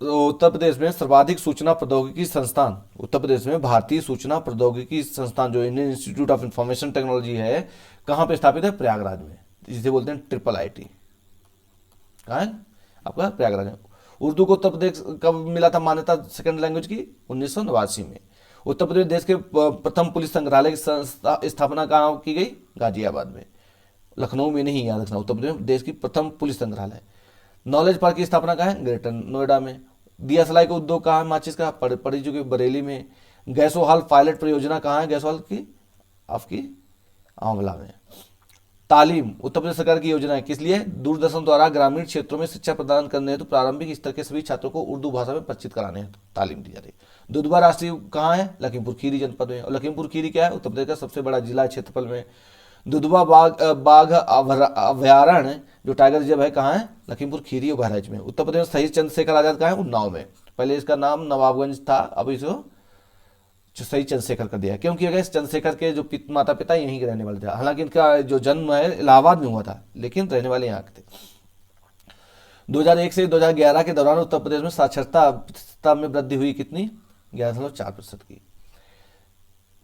उत्तर प्रदेश में सर्वाधिक सूचना प्रौद्योगिकी संस्थान, उत्तर प्रदेश में भारतीय सूचना प्रौद्योगिकी संस्थान जो Indian institute of information technology है, कहाँ पे स्थापित है? प्रयागराज में, जिसे बोलते हैं ट्रिपल IIT। कहाँ है आपका? प्रयागराज में। उर्दू को उत्तर प्रदेश कब मिला था मान्यता सेकंड लैंग्वेज की? 1989 में। उत्तर प्रदेश देश के प्रथम पुलिस संग्रहालय की स्थापना कहाँ की गई? गाजियाबाद में। लखनऊ में नहीं, याद रखना। उत्तर प्रदेश देश की प्रथम पुलिस संग्रहालय। नॉलेज पार्क की स्थापना कहाँ है? ग्रेटर नोएडा में। दिया सलाई का उद्योग कहाँ है? माचिस का? पड़ी जो कि बरेली में। गैसोहाल पायलट परियोजना कहाँ है? गैसोहाल की आपकी आंवला में। तालीम उत्तर प्रदेश सरकार की योजना है, किस लिए? दूरदर्शन द्वारा ग्रामीण क्षेत्रों में शिक्षा प्रदान करने हेतु प्रारंभिक स्तर के सभी छात्रों को उर्दू भाषा में परिचित कराने हेतु तालीम दी जा रही है। दुधवा राष्ट्रीय कहाँ है? लखीमपुर खीरी जनपद में। और लखीमपुर खीरी क्या है? उत्तर प्रदेश का सबसे बड़ा जिला क्षेत्रफल में। दुधवा बाघ अभयारण्य जो टाइगर रिजर्व है कहाँ है? लखीमपुर खीरी और बहराइच में। उत्तर प्रदेश में शहीद चंद्रशेखर आजाद कहाँ है? उन्नाव में। पहले इसका नाम नवाबगंज था, अब इसको सही चंद्रशेखर कर दिया। क्योंकि अगर चंद्रशेखर के जो माता पिता यहीं के रहने वाले थे, हालांकि इनका जो जन्म है इलाहाबाद में हुआ था, लेकिन रहने वाले यहाँ के थे। 2001 से 2011 के दौरान उत्तर प्रदेश में साक्षरता में वृद्धि हुई कितनी? 11.4% की।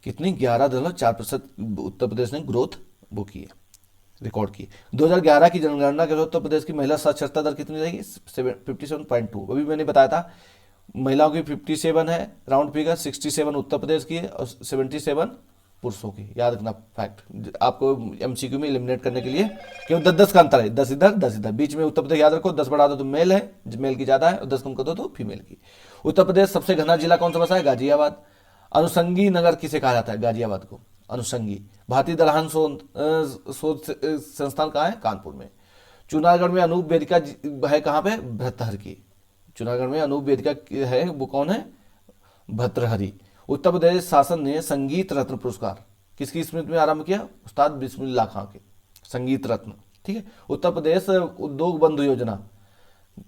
कितनी? 11.4% उत्तर प्रदेश ने ग्रोथ वो की है, रिकॉर्ड की। 2011 की जनगणना के उत्तर प्रदेश की महिला साक्षरता दर कितनी रहेगी? 57.2। अभी मैंने बताया था महिलाओं की 57 है, राउंड फिगर। 67 उत्तर प्रदेश की है और 77 पुरुषों की। याद रखना फैक्ट, आपको MCQ में एलिमिनेट करने के लिए। क्यों? 10-10 का अंतर है, 10 इधर 10 इधर, बीच में उत्तर प्रदेश याद रखो। 10 बढ़ा दो तो मेल है, मेल की ज्यादा है, और 10 कम कर दो तो फीमेल की। उत्तर प्रदेश सबसे घना जिला कौन सा बसा है? गाजियाबाद। अनुषंगी नगर किसे कहा जाता है? गाजियाबाद को अनुषंगी। भारतीय दलहन शोध संस्थान कहाँ है? कानपुर में। चुनागढ़ में अनूप वेदिका है कहाँ पे? भ्रतहर की। चुनागढ़ में अनूप वेदिका है, वो कौन है? भर्तृहरि। उत्तर प्रदेश शासन ने संगीत रत्न पुरस्कार किसकी स्मृति में आरंभ किया? उस्ताद बिस्मिल्लाह खां के, संगीत रत्न। ठीक है। उत्तर प्रदेश उद्योग बंधु योजना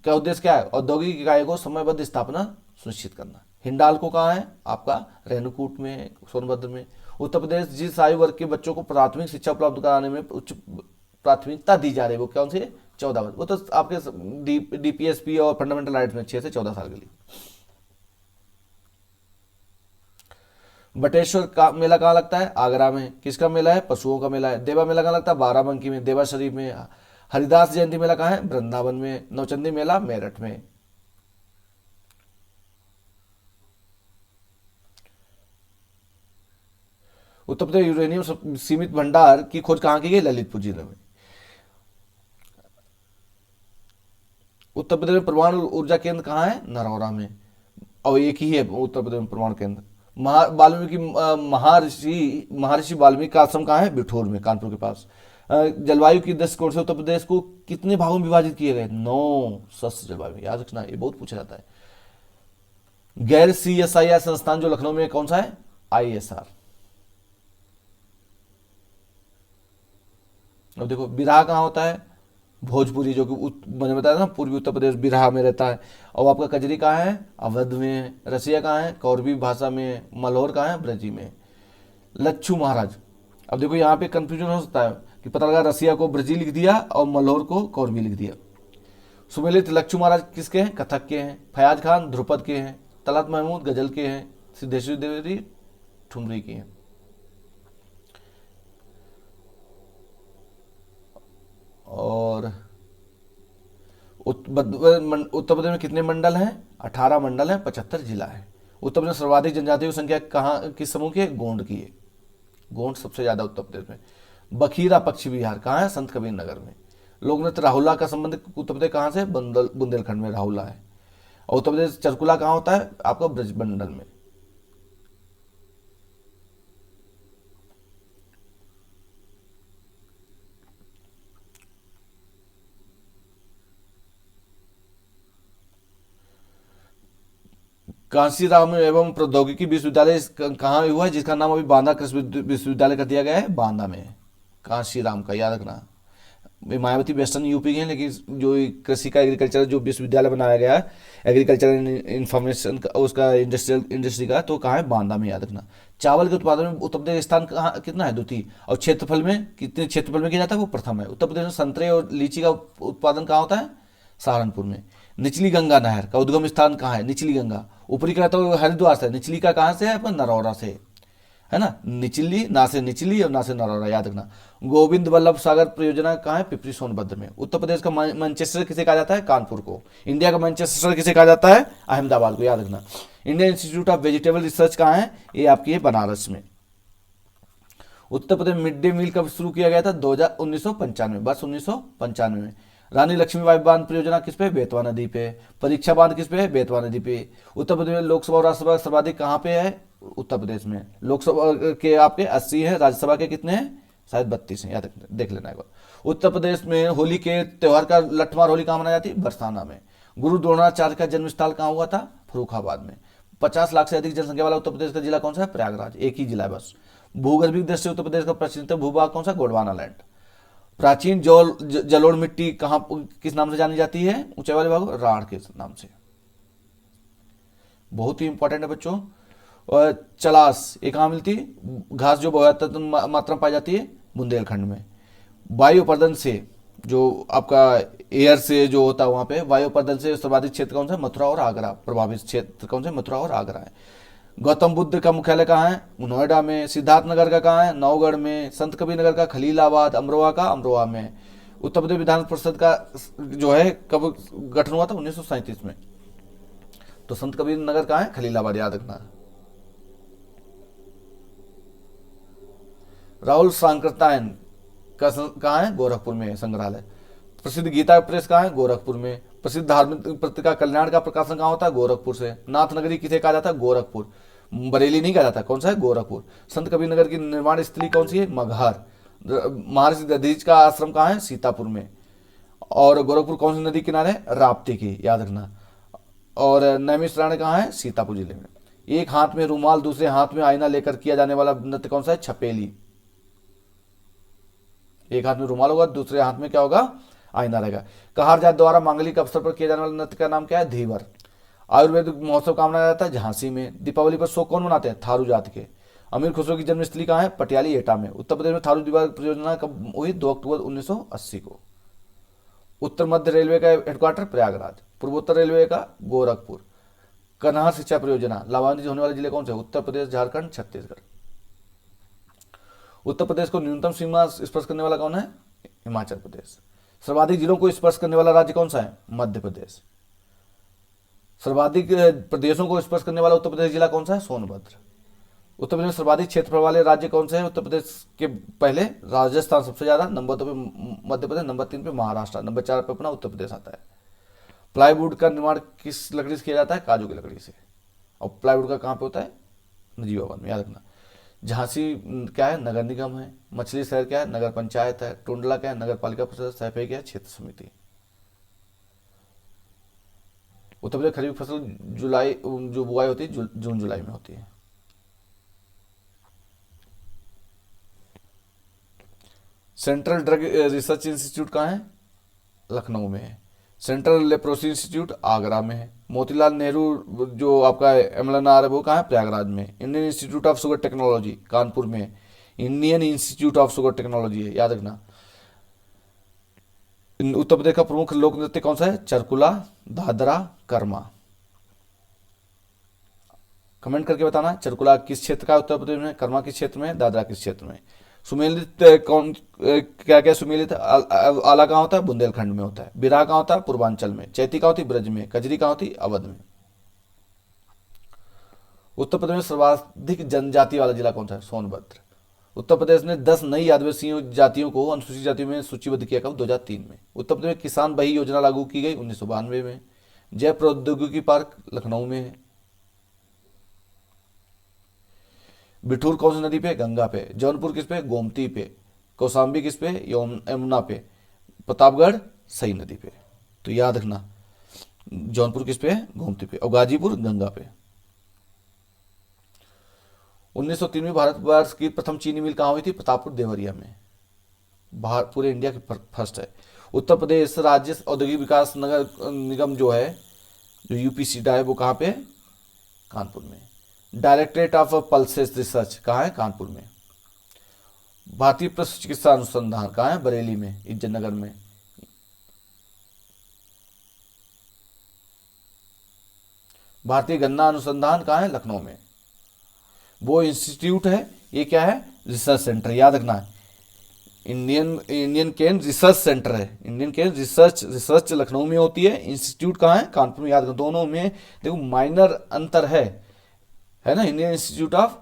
का उद्देश्य क्या है? औद्योगिक इकाई को समयबद्ध स्थापना सुनिश्चित करना। हिंडाल्को कहाँ है? आपका रेणुकूट में, सोनभद्र में। उत्तर प्रदेश जिस आयु वर्ग के बच्चों को प्राथमिक शिक्षा उपलब्ध कराने में उच्च प्राथमिकता दी जा रही है, वो कौन सी है? 14 वर्ष। वो तो आपके DPSP और फंडामेंटल राइट्स में 6 से 14 साल के लिए। बटेश्वर का मेला कहाँ लगता है? आगरा में। किसका मेला है? पशुओं का मेला है। देवा मेला कहाँ लगता है? बाराबंकी में, देवा शरीफ में। हरिदास जयंती मेला कहाँ है? वृंदावन में। नौचंदी मेला मेरठ में। उत्तर प्रदेश यूरेनियम सीमित भंडार की खोज कहाँ की गई? ललितपुर जिले में। उत्तर प्रदेश में परमाणु ऊर्जा केंद्र कहाँ है? नरौरा में। और एक ही है उत्तर प्रदेश में परमाणु केंद्र। वाल्मीकि महर्षि वाल्मीकि का आश्रम कहाँ है? बिठूर में, कानपुर के पास। जलवायु की दृष्टिकोण से उत्तर प्रदेश को कितने भागों में विभाजित किए गए? 9 शस्त्र जलवायु। याद रखना, ये बहुत पूछा जाता है। गैर CSIR संस्थान जो लखनऊ में कौन सा है? ISR। अब देखो बिरहा कहाँ होता है? भोजपुरी जो कि मैंने बताया था ना, पूर्वी उत्तर प्रदेश बिरहा में रहता है। और आपका कजरी कहाँ है? अवध में। रसिया कहाँ है? कौरवी भाषा में। मल्होर कहाँ है? ब्रजी में। लच्छू महाराज, अब देखो यहाँ पे कंफ्यूजन हो सकता है कि पता लगा रसिया को ब्रजी लिख दिया और मल्होर को कौरवी लिख दिया। सुमेलित लच्छू महाराज किसके हैं? कथक के हैं। फयाज खान ध्रुपद के हैं। तलत महमूद गजल के हैं। सिद्धेश्वरी देवी ठुमरी की हैं। और उत्तर प्रदेश में कितने मंडल हैं? 18 मंडल हैं, 75 जिला है। उत्तर प्रदेश में सर्वाधिक जनजातियों की संख्या कहाँ, किस समूह की है? गोंड की है। गोंड सबसे ज्यादा उत्तर प्रदेश में। बखीरा पक्षी विहार कहाँ है? संत कबीर नगर में। लोक नृत्य राहुला का संबंध उत्तर प्रदेश कहाँ से? बुंदेलखंड में राहुला है। और उत्तर प्रदेश चरकुला कहाँ होता है? आपका ब्रज मंडल में। कांशीराम एवं प्रौद्योगिकी विश्वविद्यालय कहाँ हुआ है? जिसका नाम अभी बांदा कृषि विश्वविद्यालय कर दिया गया है, बांदा में। कांशीराम का याद रखना। मायावती वेस्टर्न यूपी के हैं, लेकिन जो कृषि का एग्रीकल्चर जो विश्वविद्यालय बनाया गया है, एग्रीकल्चर इंफॉर्मेशन का, उसका इंडस्ट्रियल इंडस्ट्री का, तो कहाँ है? बांदा में, याद रखना। चावल के उत्पादन में उत्तर प्रदेश स्थान कहाँ कितना है? द्वितीय। और क्षेत्रफल में कितने क्षेत्रफल में किया जाता है? वो प्रथम है। उत्तर प्रदेश में संतरे और लीची का उत्पादन कहाँ होता है? सहारनपुर में। निचली गंगा नहर का उद्गम स्थान कहाँ है? निचली गंगा। ऊपरी का तो हरिद्वार से, निचली का कहाँ से है? आपका नरौरा से, है ना। निचली ना से निचली और ना से नरौरा, याद रखना। गोविंद वल्लभ सागर परियोजना कहाँ है? पिपरी सोनभद्र में। उत्तर प्रदेश का मैनचेस्टर किसे कहा जाता है? कानपुर को। इंडिया का मैनचेस्टर किसे कहा जाता है? अहमदाबाद को, याद रखना। Indian institute of vegetable research कहाँ है? ये आपकी है बनारस में। उत्तर प्रदेश में मिड डे मील कब शुरू किया गया था? 1995, वर्ष 1995 में। रानी लक्ष्मीबाई बांध परियोजना किस पे? बेतवा नदी पे। परीक्षा बांध किस पे है? बेतवा नदी पे। उत्तर प्रदेश में लोकसभा और राज्यसभा सर्वाधिक कहाँ पे है? उत्तर प्रदेश में। लोकसभा के आपके 80 है, राज्यसभा के कितने हैं? शायद 32 हैं, याद देख लेना एक बार। उत्तर प्रदेश में होली के त्यौहार का लठमार होली कहाँ मनाई जाती है? बरसाना में। गुरु द्रोणाचार्य का जन्म स्थल कहाँ हुआ था? फर्रुखाबाद में। 50 लाख से अधिक जनसंख्या वाला उत्तर प्रदेश का जिला कौन सा है? प्रयागराज, एक ही जिला है बस। भूगर्भिक दृष्टि से उत्तर प्रदेश का प्रसिद्ध भूभाग कौन सा? गोंडवाना लैंड। प्राचीन जलोढ़ मिट्टी कहाँ किस नाम से जानी जाती है? ऊंचाई वाले भागों? राढ़ के नाम से। बहुत ही इंपॉर्टेंट है बच्चों। और चलास ये कहाँ मिलती है? घास जो बहुत मात्रा में पाई जाती है? बुंदेलखंड में। वायु प्रदन से जो आपका एयर से जो होता है वहां पे, वायु प्रदन से सर्वाधिक क्षेत्र कौन सा? मथुरा और आगरा। प्रभावित क्षेत्र कौन से? मथुरा और आगरा है। गौतम बुद्ध का मुख्यालय कहाँ है? नोएडा में। सिद्धार्थ नगर का कहाँ है? नौगढ़ में। संत कबीर नगर का खलीलाबाद। अमरोहा का अमरोहा में। उत्तर प्रदेश विधान परिषद का जो है कब गठन हुआ था? 1937 में। तो संत कबीर नगर कहाँ है? खलीलाबाद, याद रखना। राहुल सांकृत्यायन का कहाँ है? गोरखपुर में संग्रहालय। प्रसिद्ध गीता प्रेस कहाँ है? गोरखपुर में। प्रसिद्ध धार्मिक पत्रिका कल्याण का प्रकाशन कहाँ होता है? गोरखपुर से। नाथ नगरी किसे कहा जाता है? गोरखपुर। बरेली नहीं कहा जाता, कौन सा है? गोरखपुर। संत कबीर नगर की निर्माण स्थली कौन सी है? मगहर। महर्षि दधीच का आश्रम कहाँ है? सीतापुर में। और गोरखपुर कौन सी नदी किनारे है? राप्ती की, याद रखना। और नैमिषारण्य कहाँ है? सीतापुर जिले में। एक हाथ में रूमाल दूसरे हाथ में आईना लेकर किया जाने वाला नृत्य कौन सा है? छपेली। एक हाथ में रूमाल होगा, दूसरे हाथ में क्या होगा? आईना रहेगा। कहार जात द्वारा मांगलिक अवसर पर किया जाने वाला नृत्य का नाम क्या है? धीवर। आयुर्वेद महोत्सव कहाँ मनाया जाता है? झांसी में। दीपावली पर शोक कौन मनाते हैं? थारू जात के। अमीर खुसरो की जन्मस्थली कहाँ है? पटियाली एटा में। उत्तर प्रदेश में थारू दीवार परियोजना कब हुई? 2 अक्टूबर 1980 को। उत्तर मध्य रेलवे का हेडक्वार्टर प्रयागराज। पूर्वोत्तर रेलवे का गोरखपुर। कन्हा सिंचाई परियोजना लाभान्वित होने वाले जिले कौन से? उत्तर प्रदेश, झारखंड, छत्तीसगढ़। उत्तर प्रदेश को न्यूनतम सीमा स्पर्श करने वाला कौन है? हिमाचल प्रदेश। सर्वाधिक जिलों को स्पर्श करने वाला राज्य कौन सा है? मध्य प्रदेश। सर्वाधिक प्रदेशों को स्पर्श करने वाला उत्तर प्रदेश जिला कौन सा है? सोनभद्र। उत्तर प्रदेश में सर्वाधिक क्षेत्रफल वाले राज्य कौन से हैं? उत्तर प्रदेश के पहले राजस्थान सबसे ज्यादा, नंबर 2 पे मध्य प्रदेश, नंबर 3 पे महाराष्ट्र, नंबर 4 पे अपना उत्तर प्रदेश आता है। प्लाईवुड का निर्माण किस लकड़ी से किया जाता है? काजू की लकड़ी से। और प्लाईवुड का कहाँ पे होता है? नजीवा वन में, याद रखना। झांसी क्या है? नगर निगम है। मछली शहर क्या है? नगर पंचायत है। टुंडला क्या है? नगर पालिका परिषद। सैफई क्या है? क्षेत्र समिति। उत्तर प्रदेश खरीफ फसल जुलाई जो बुआई होती है जून जुलाई में होती है। सेंट्रल ड्रग रिसर्च इंस्टीट्यूट कहाँ है? लखनऊ में है। सेंट्रल लेप्रोसी इंस्टीट्यूट आगरा में है। मोतीलाल नेहरू जो आपका एमएलएनआर है वो कहाँ है, प्रयागराज में। Indian institute of sugar technology Kanpur में है। Indian institute of sugar technology है, याद रखना। उत्तर प्रदेश का प्रमुख लोक नृत्य कौन सा है, चरकुला, दादरा, कर्मा। कमेंट करके बताना चरकुला किस क्षेत्र का उत्तर प्रदेश में, कर्मा किस क्षेत्र में, दादरा किस क्षेत्र में। सुमेलित कौन क्या क्या सुमेलित आला कहाँ होता है, बुंदेलखंड में होता है। बिरहा कहाँ होता है, पूर्वांचल में। चैती कहाँ होती है, ब्रज में। कजरी कहाँ होती है, अवध में। उत्तर प्रदेश में सर्वाधिक जनजाति वाला जिला कौन सा है, सोनभद्र। उत्तर प्रदेश ने 10 नई आदिवासी जातियों को अनुसूचित जातियों में सूचीबद्ध किया कब, 2003 में। उत्तर प्रदेश में किसान बही योजना लागू की गई 1992 में। जय प्रौद्योगिकी पार्क लखनऊ में है। बिठूर कौन सी नदी पे, गंगा पे। जौनपुर किस पे, गोमती पे। कौशाम्बी किस पे, यमुना पे। प्रतापगढ़ सई नदी पे। तो याद रखना जौनपुर किस पे, गोमती पे। और गाजीपुर गंगा पे। 1903 में भारतवर्ष की प्रथम चीनी मिल कहाँ हुई थी, प्रतापपुर देवरिया में। पूरे इंडिया की फर्स्ट है। उत्तर प्रदेश राज्य औद्योगिक विकास नगर निगम जो है, जो यूपीसीडा है, वो कहाँ पे, कानपुर में। डायरेक्टरेट ऑफ पल्सेस रिसर्च कहाँ है, कानपुर में। भारतीय पशु चिकित्सा अनुसंधान कहाँ है, बरेली में, इज्जतनगर में। भारतीय गन्ना अनुसंधान कहाँ है, लखनऊ में। वो इंस्टीट्यूट है, ये क्या है, रिसर्च सेंटर, याद रखना है। इंडियन केन रिसर्च सेंटर है। इंडियन केन रिसर्च लखनऊ में होती है। इंस्टीट्यूट कहाँ है, कानपुर में। याद रखना दोनों में देखो माइनर अंतर है ना। Indian institute of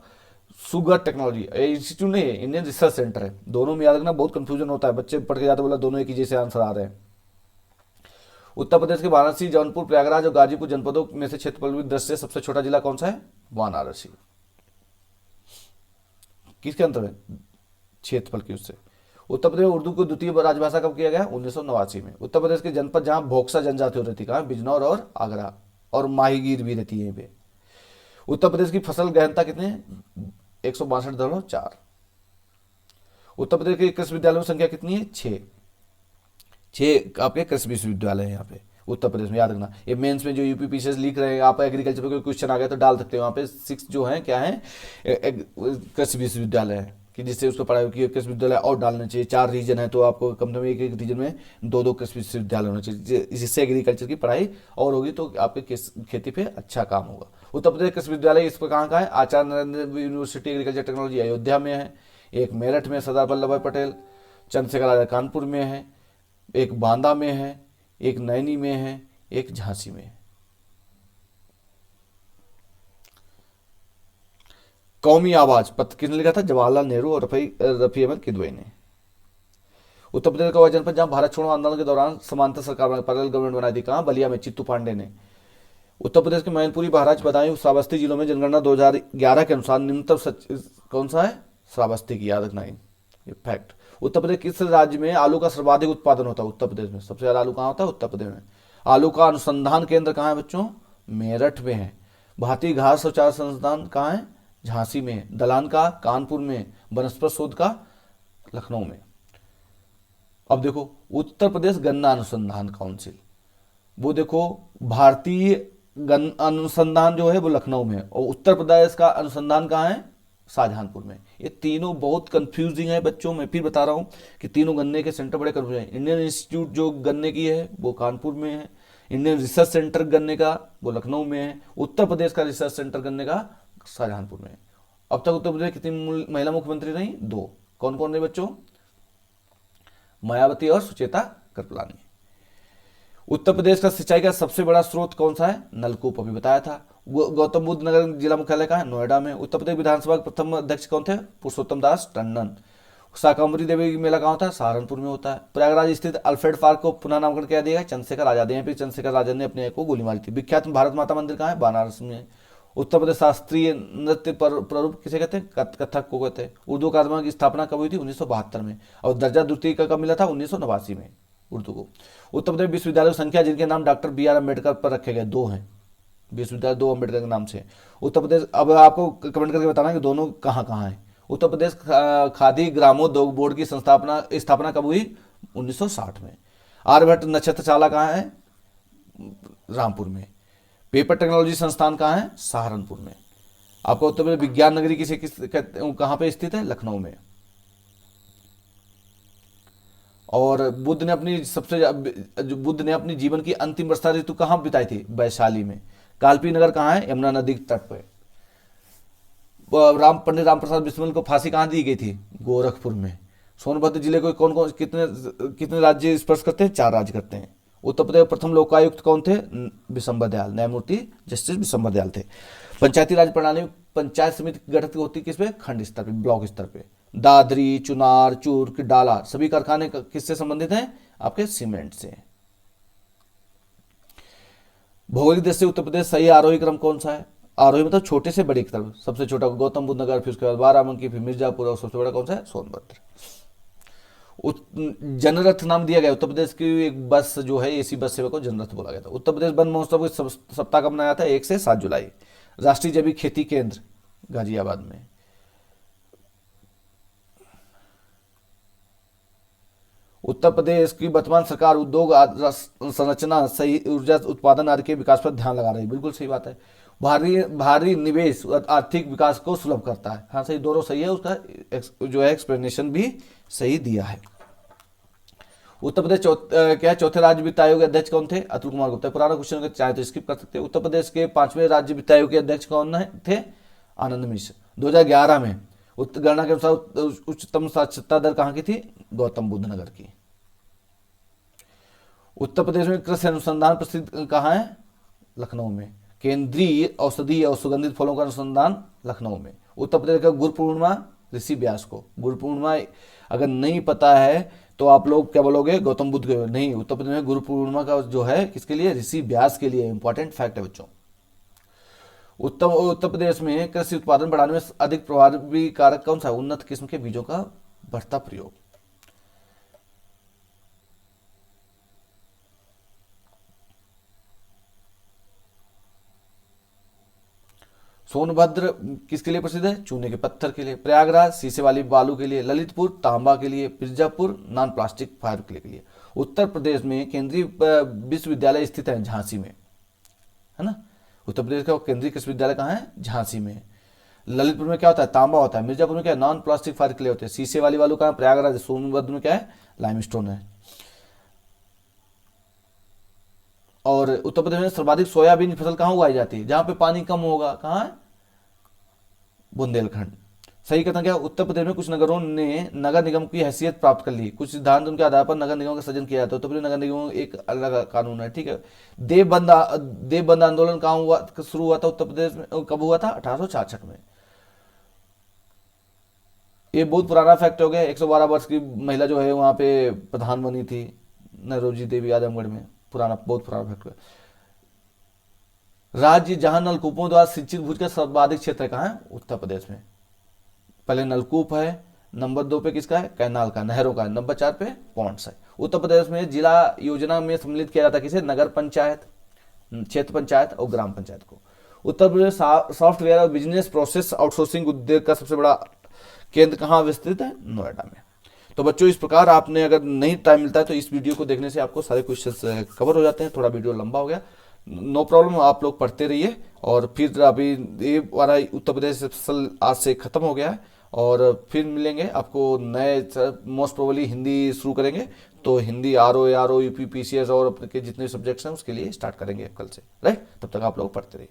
sugar technology institute नहीं है, इंडियन रिसर्च सेंटर है। दोनों में याद रखना, बहुत कंफ्यूजन होता है, बच्चे पढ़ के जाते बोला दोनों एक ही जैसे आंसर आ रहे हैं। उत्तर प्रदेश के वाराणसी, जौनपुर, प्रयागराज और गाजीपुर जनपदों में से क्षेत्रफल की दृष्टि से सबसे छोटा जिला कौन सा है, वाराणसी। किसके अंतर है, क्षेत्रफल की उससे। उत्तर प्रदेश में उर्दू को द्वितीय राजभाषा कब किया गया, 1989 में। उत्तर प्रदेश के जनपद जहां भोक्सा जनजाति रहती कहाँ, बिजनौर और आगरा, और माहीगीर भी रहती है यहीं पे। उत्तर प्रदेश की फसल गहनता कितने है, 162.4। उत्तर प्रदेश के कृषि विद्यालयों की संख्या कितनी है, 6 आपके कृषि विश्वविद्यालय है यहाँ पे उत्तर प्रदेश में, याद रखना। ये मेंस में जो यूपीपीसीएस लिख रहे हैं, आप एग्रीकल्चर पे कोई क्वेश्चन आ गया तो डाल सकते हो। वहाँ पे 6 जो है क्या है, कृषि विश्वविद्यालय है, कि जिससे उसको पढ़ाई की कृषि विश्वविद्यालय और डालने चाहिए। 4 रीजन है तो आपको कम से कम एक रीजन में 2 कृषि विश्वविद्यालय होना चाहिए, जिससे एग्रीकल्चर की पढ़ाई और होगी तो आपके खेती पे अच्छा काम होगा। उत्तर प्रदेश कृषि विद्यालय इस पर कहाँ है, Acharya Narendra university agriculture technology Ayodhya में है। एक मेरठ में सरदार वल्लभ भाई पटेल, चंद्रशेखर आजाद कानपुर में है। एक बांदा में है, एक नैनी में है, एक झांसी में है। कौमी आवाज पत्र किसने लिखा था, जवाहरलाल नेहरू और रफी अहमद किदवई ने। उत्तर प्रदेश का वह जनपद जहां भारत छोड़ो आंदोलन के दौरान समांतर सरकार पैरेलल गवर्नमेंट बनाई थी, कहां, बलिया में, चित्तू पांडे ने। उत्तर प्रदेश के मैनपुरी, बहराइच, बदायूं, श्रावस्ती जिलों में जनगणना 2011 के अनुसार निम्नतम कौन सा है, श्रावस्ती की, याद रखना ये फैक्ट। उत्तर प्रदेश किस राज्य में आलू का सर्वाधिक उत्पादन होता है, उत्तर प्रदेश में। सबसे ज्यादा आलू कहाँ होता है, उत्तर प्रदेश में। आलू का अनुसंधान केंद्र कहाँ है बच्चों, मेरठ में है। भारतीय घास और चारा संस्थान कहाँ है, झांसी में है। दलान का कानपुर में, वनस्पति शोध का लखनऊ में। अब देखो उत्तर प्रदेश गन्ना अनुसंधान काउंसिल, वो देखो भारतीय अनुसंधान जो है वो लखनऊ में है, और उत्तर प्रदेश का अनुसंधान कहाँ है, शाहजहांपुर में। ये तीनों बहुत कंफ्यूजिंग है बच्चों, मैं फिर बता रहा हूँ कि तीनों गन्ने के सेंटर बड़े कंफ्यूजिंग है। इंडियन इंस्टीट्यूट जो गन्ने की है वो कानपुर में है। इंडियन रिसर्च सेंटर गन्ने का वो लखनऊ में है। उत्तर प्रदेश का रिसर्च सेंटर गन्ने का शाहजहांपुर में है। अब तक उत्तर प्रदेश कितनी महिला मुख्यमंत्री रही, 2। कौन कौन रही बच्चों, मायावती और सुचेता कृपलानी। उत्तर प्रदेश का सिंचाई का सबसे बड़ा स्रोत कौन सा है, नलकूप, अभी बताया था। गौतम बुद्ध नगर जिला मुख्यालय का है, नोएडा में। उत्तर प्रदेश विधानसभा के प्रथम अध्यक्ष कौन थे, पुरुषोत्तम दास टंडन। शाकंभरी देवी मेला कहाँ होता है, सहारनपुर में होता है। प्रयागराज स्थित अल्फ्रेड पार्क को पुनः नामकरण किया दिया है, चंद्रशेखर आजाद। यहाँ पे चंद्रशेखर आजाद ने अपने को गोली मारी थी। विख्यात भारत माता मंदिर कहाँ है, बनारस में। उत्तर प्रदेश शास्त्रीय नृत्य प्रारूप किसे कहते हैं, कथक को कहते हैं। उर्दू अकादमी की स्थापना कब हुई थी, 1972 में। और दर्जा द्वितीय का कब मिला था, 1989 में उर्दू को। उत्तर प्रदेश विश्वविद्यालय की संख्या जिनके नाम डॉक्टर बी आर अम्बेडकर पर रखे गए, 2 हैं विश्वविद्यालय, 2 अम्बेडकर के नाम से। उत्तर प्रदेश, अब आपको कमेंट करके बताना कि दोनों कहाँ कहाँ है। उत्तर प्रदेश खादी ग्रामोद्योग बोर्ड की स्थापना कब हुई, 1960 में। आर्यभट्ट नक्षत्रशाला कहाँ है? रामपुर में। पेपर टेक्नोलॉजी संस्थान कहाँ है? सहारनपुर में। आपका उत्तर प्रदेश विज्ञान नगरी किसे कहाँ पे स्थित है? लखनऊ में। और बुद्ध ने अपनी जीवन की अंतिम वर्षा ऋतु कहाँ बिताई थी? वैशाली में। कालपी नगर कहाँ है? यमुना नदी के तट पर। पंडित रामप्रसाद बिस्मिल को फांसी कहाँ दी गई थी? गोरखपुर में। सोनभद्र जिले को कौन कौन कितने कितने राज्य स्पर्श करते हैं? 4 राज्य करते हैं। उत्तर प्रदेश के प्रथम लोकायुक्त कौन थे? विशंबर दयाल, न्यायमूर्ति जस्टिस विशंबर दयाल थे। पंचायती राज प्रणाली में पंचायत समिति गठित होती किस पे? खंड स्तर पे, ब्लॉक स्तर पे। दादरी, चुनार, चूर्क, डाला सभी कारखाने किससे संबंधित हैं? आपके सीमेंट से। भौगोलिक दृष्टि से उत्तर प्रदेश सही आरोही क्रम कौन सा है? आरोही मतलब छोटे से बड़े की तरफ। सबसे छोटा गौतम बुद्ध नगर, फिर उसके बाद बाराबंकी, फिर मिर्जापुर, और सबसे बड़ा कौन सा है? सोनभद्र। जनरथ नाम दिया गया उत्तर प्रदेश की एक बस जो है, एसी बस सेवा को जनरथ बोला गया था। उत्तर प्रदेश वन महोत्सव सप्ताह कब मनाया था? 1 से 7 जुलाई। राष्ट्रीय जैविक खेती केंद्र गाजियाबाद में। उत्तर प्रदेश की वर्तमान सरकार उद्योग संरचना, सही ऊर्जा उत्पादन आदि के विकास पर ध्यान लगा रही है। बिल्कुल सही बात है। भारी निवेश आर्थिक विकास को सुलभ करता है। हाँ सही, दोनों सही है। उसका जो है एक्सप्लेनेशन भी सही दिया है। उत्तर प्रदेश क्या चौथे राज्य वित्त आयोग के अध्यक्ष कौन थे? अतुल कुमार गुप्ता। पुराना क्वेश्चन चाहे तो स्किप कर सकते हैं। उत्तर प्रदेश के 5वें राज्य वित्त आयोग के अध्यक्ष कौन थे? आनंद मिश्र। 2011 में गणना के अनुसार उच्चतम साक्षरता दर कहाँ की थी? गौतम बुद्ध नगर की। उत्तर प्रदेश में कृषि अनुसंधान प्रसिद्ध कहाँ है? लखनऊ में। केंद्रीय औषधीय और सुगंधित फलों का अनुसंधान लखनऊ में। उत्तर प्रदेश का गुरु पूर्णिमा ऋषि व्यास को। गुरु पूर्णिमा अगर नहीं पता है तो आप लोग क्या बोलोगे? गौतम बुद्ध के नहीं। उत्तर प्रदेश में गुरु पूर्णिमा का जो है किसके लिए? ऋषि व्यास के लिए। इंपॉर्टेंट फैक्ट है बच्चों। उत्तर प्रदेश में कृषि उत्पादन बढ़ाने में अधिक प्रभावी कारक कौन सा? उन्नत किस्म के बीजों का बढ़ता प्रयोग। सोनभद्र किसके लिए प्रसिद्ध है? चूने के पत्थर के लिए। प्रयागराज शीशे वाली बालू के लिए। ललितपुर तांबा के लिए। मिर्जापुर नॉन प्लास्टिक फाइबर के लिए। उत्तर प्रदेश में केंद्रीय विश्वविद्यालय स्थित है झांसी में, है ना। उत्तर प्रदेश का केंद्रीय कृषि विद्यालय कहाँ है? झांसी में। ललितपुर में क्या होता है? तांबा होता है। मिर्जापुर में क्या है? नॉन प्लास्टिक फाइबर के लिए होते हैं। शीशे वाली बालू कहाँ? प्रयागराज। सोनभद्र में क्या है? लाइमस्टोन है। और उत्तर प्रदेश में सर्वाधिक सोयाबीन की फसल कहाँ उगाई जाती है? जहां पे पानी कम होगा। कहाँ है? बुंदेलखंड। सही कहता क्या? उत्तर प्रदेश में कुछ नगरों ने नगर निगम की हैसियत प्राप्त कर ली। कुछ सिद्धांत उनके आधार पर नगर निगम का सृजन किया जाता है। उत्तर प्रदेश नगर निगम एक अलग कानून है, ठीक है। देवबंद आंदोलन कहाँ हुआ, शुरू हुआ था उत्तर प्रदेश में? कब हुआ था? 1866 में। ये बहुत पुराना फैक्ट हो गया। 112 वर्ष की महिला जो है वहां पे प्रधान बनी थी, नरोजी देवी, आजमगढ़ में। पुराना, बहुत पुराना फैक्ट है। राज्य जहां नलकूपों द्वारा सिंचित भूज का सर्वाधिक क्षेत्र कहाँ है? उत्तर प्रदेश में। पहले नलकूप है, नंबर 2 पे किसका है? कैनाल का, नहरों का। नंबर 4 पे पॉन्ड्स है। उत्तर प्रदेश में जिला योजना में सम्मिलित किया जाता किसे? नगर पंचायत, क्षेत्र पंचायत और ग्राम पंचायत को। उत्तर प्रदेश सॉफ्टवेयर और बिजनेस प्रोसेस आउटसोर्सिंग उद्योग का सबसे बड़ा केंद्र कहाँ विस्तृत है? नोएडा में। तो बच्चों इस प्रकार आपने अगर नहीं टाइम मिलता है तो इस वीडियो को देखने से आपको सारे क्वेश्चंस कवर हो जाते हैं। थोड़ा वीडियो लंबा हो गया, नो प्रॉब्लम, आप लोग पढ़ते रहिए। और फिर अभी ये हमारा उत्तर प्रदेश फसल आज से खत्म हो गया है और फिर मिलेंगे आपको नए, मोस्ट प्रोबेबली हिंदी शुरू करेंगे। तो Hindi R O UP PCS और के जितने सब्जेक्ट्स हैं उसके लिए स्टार्ट करेंगे कल से, राइट। तब तक आप लोग पढ़ते रहिए।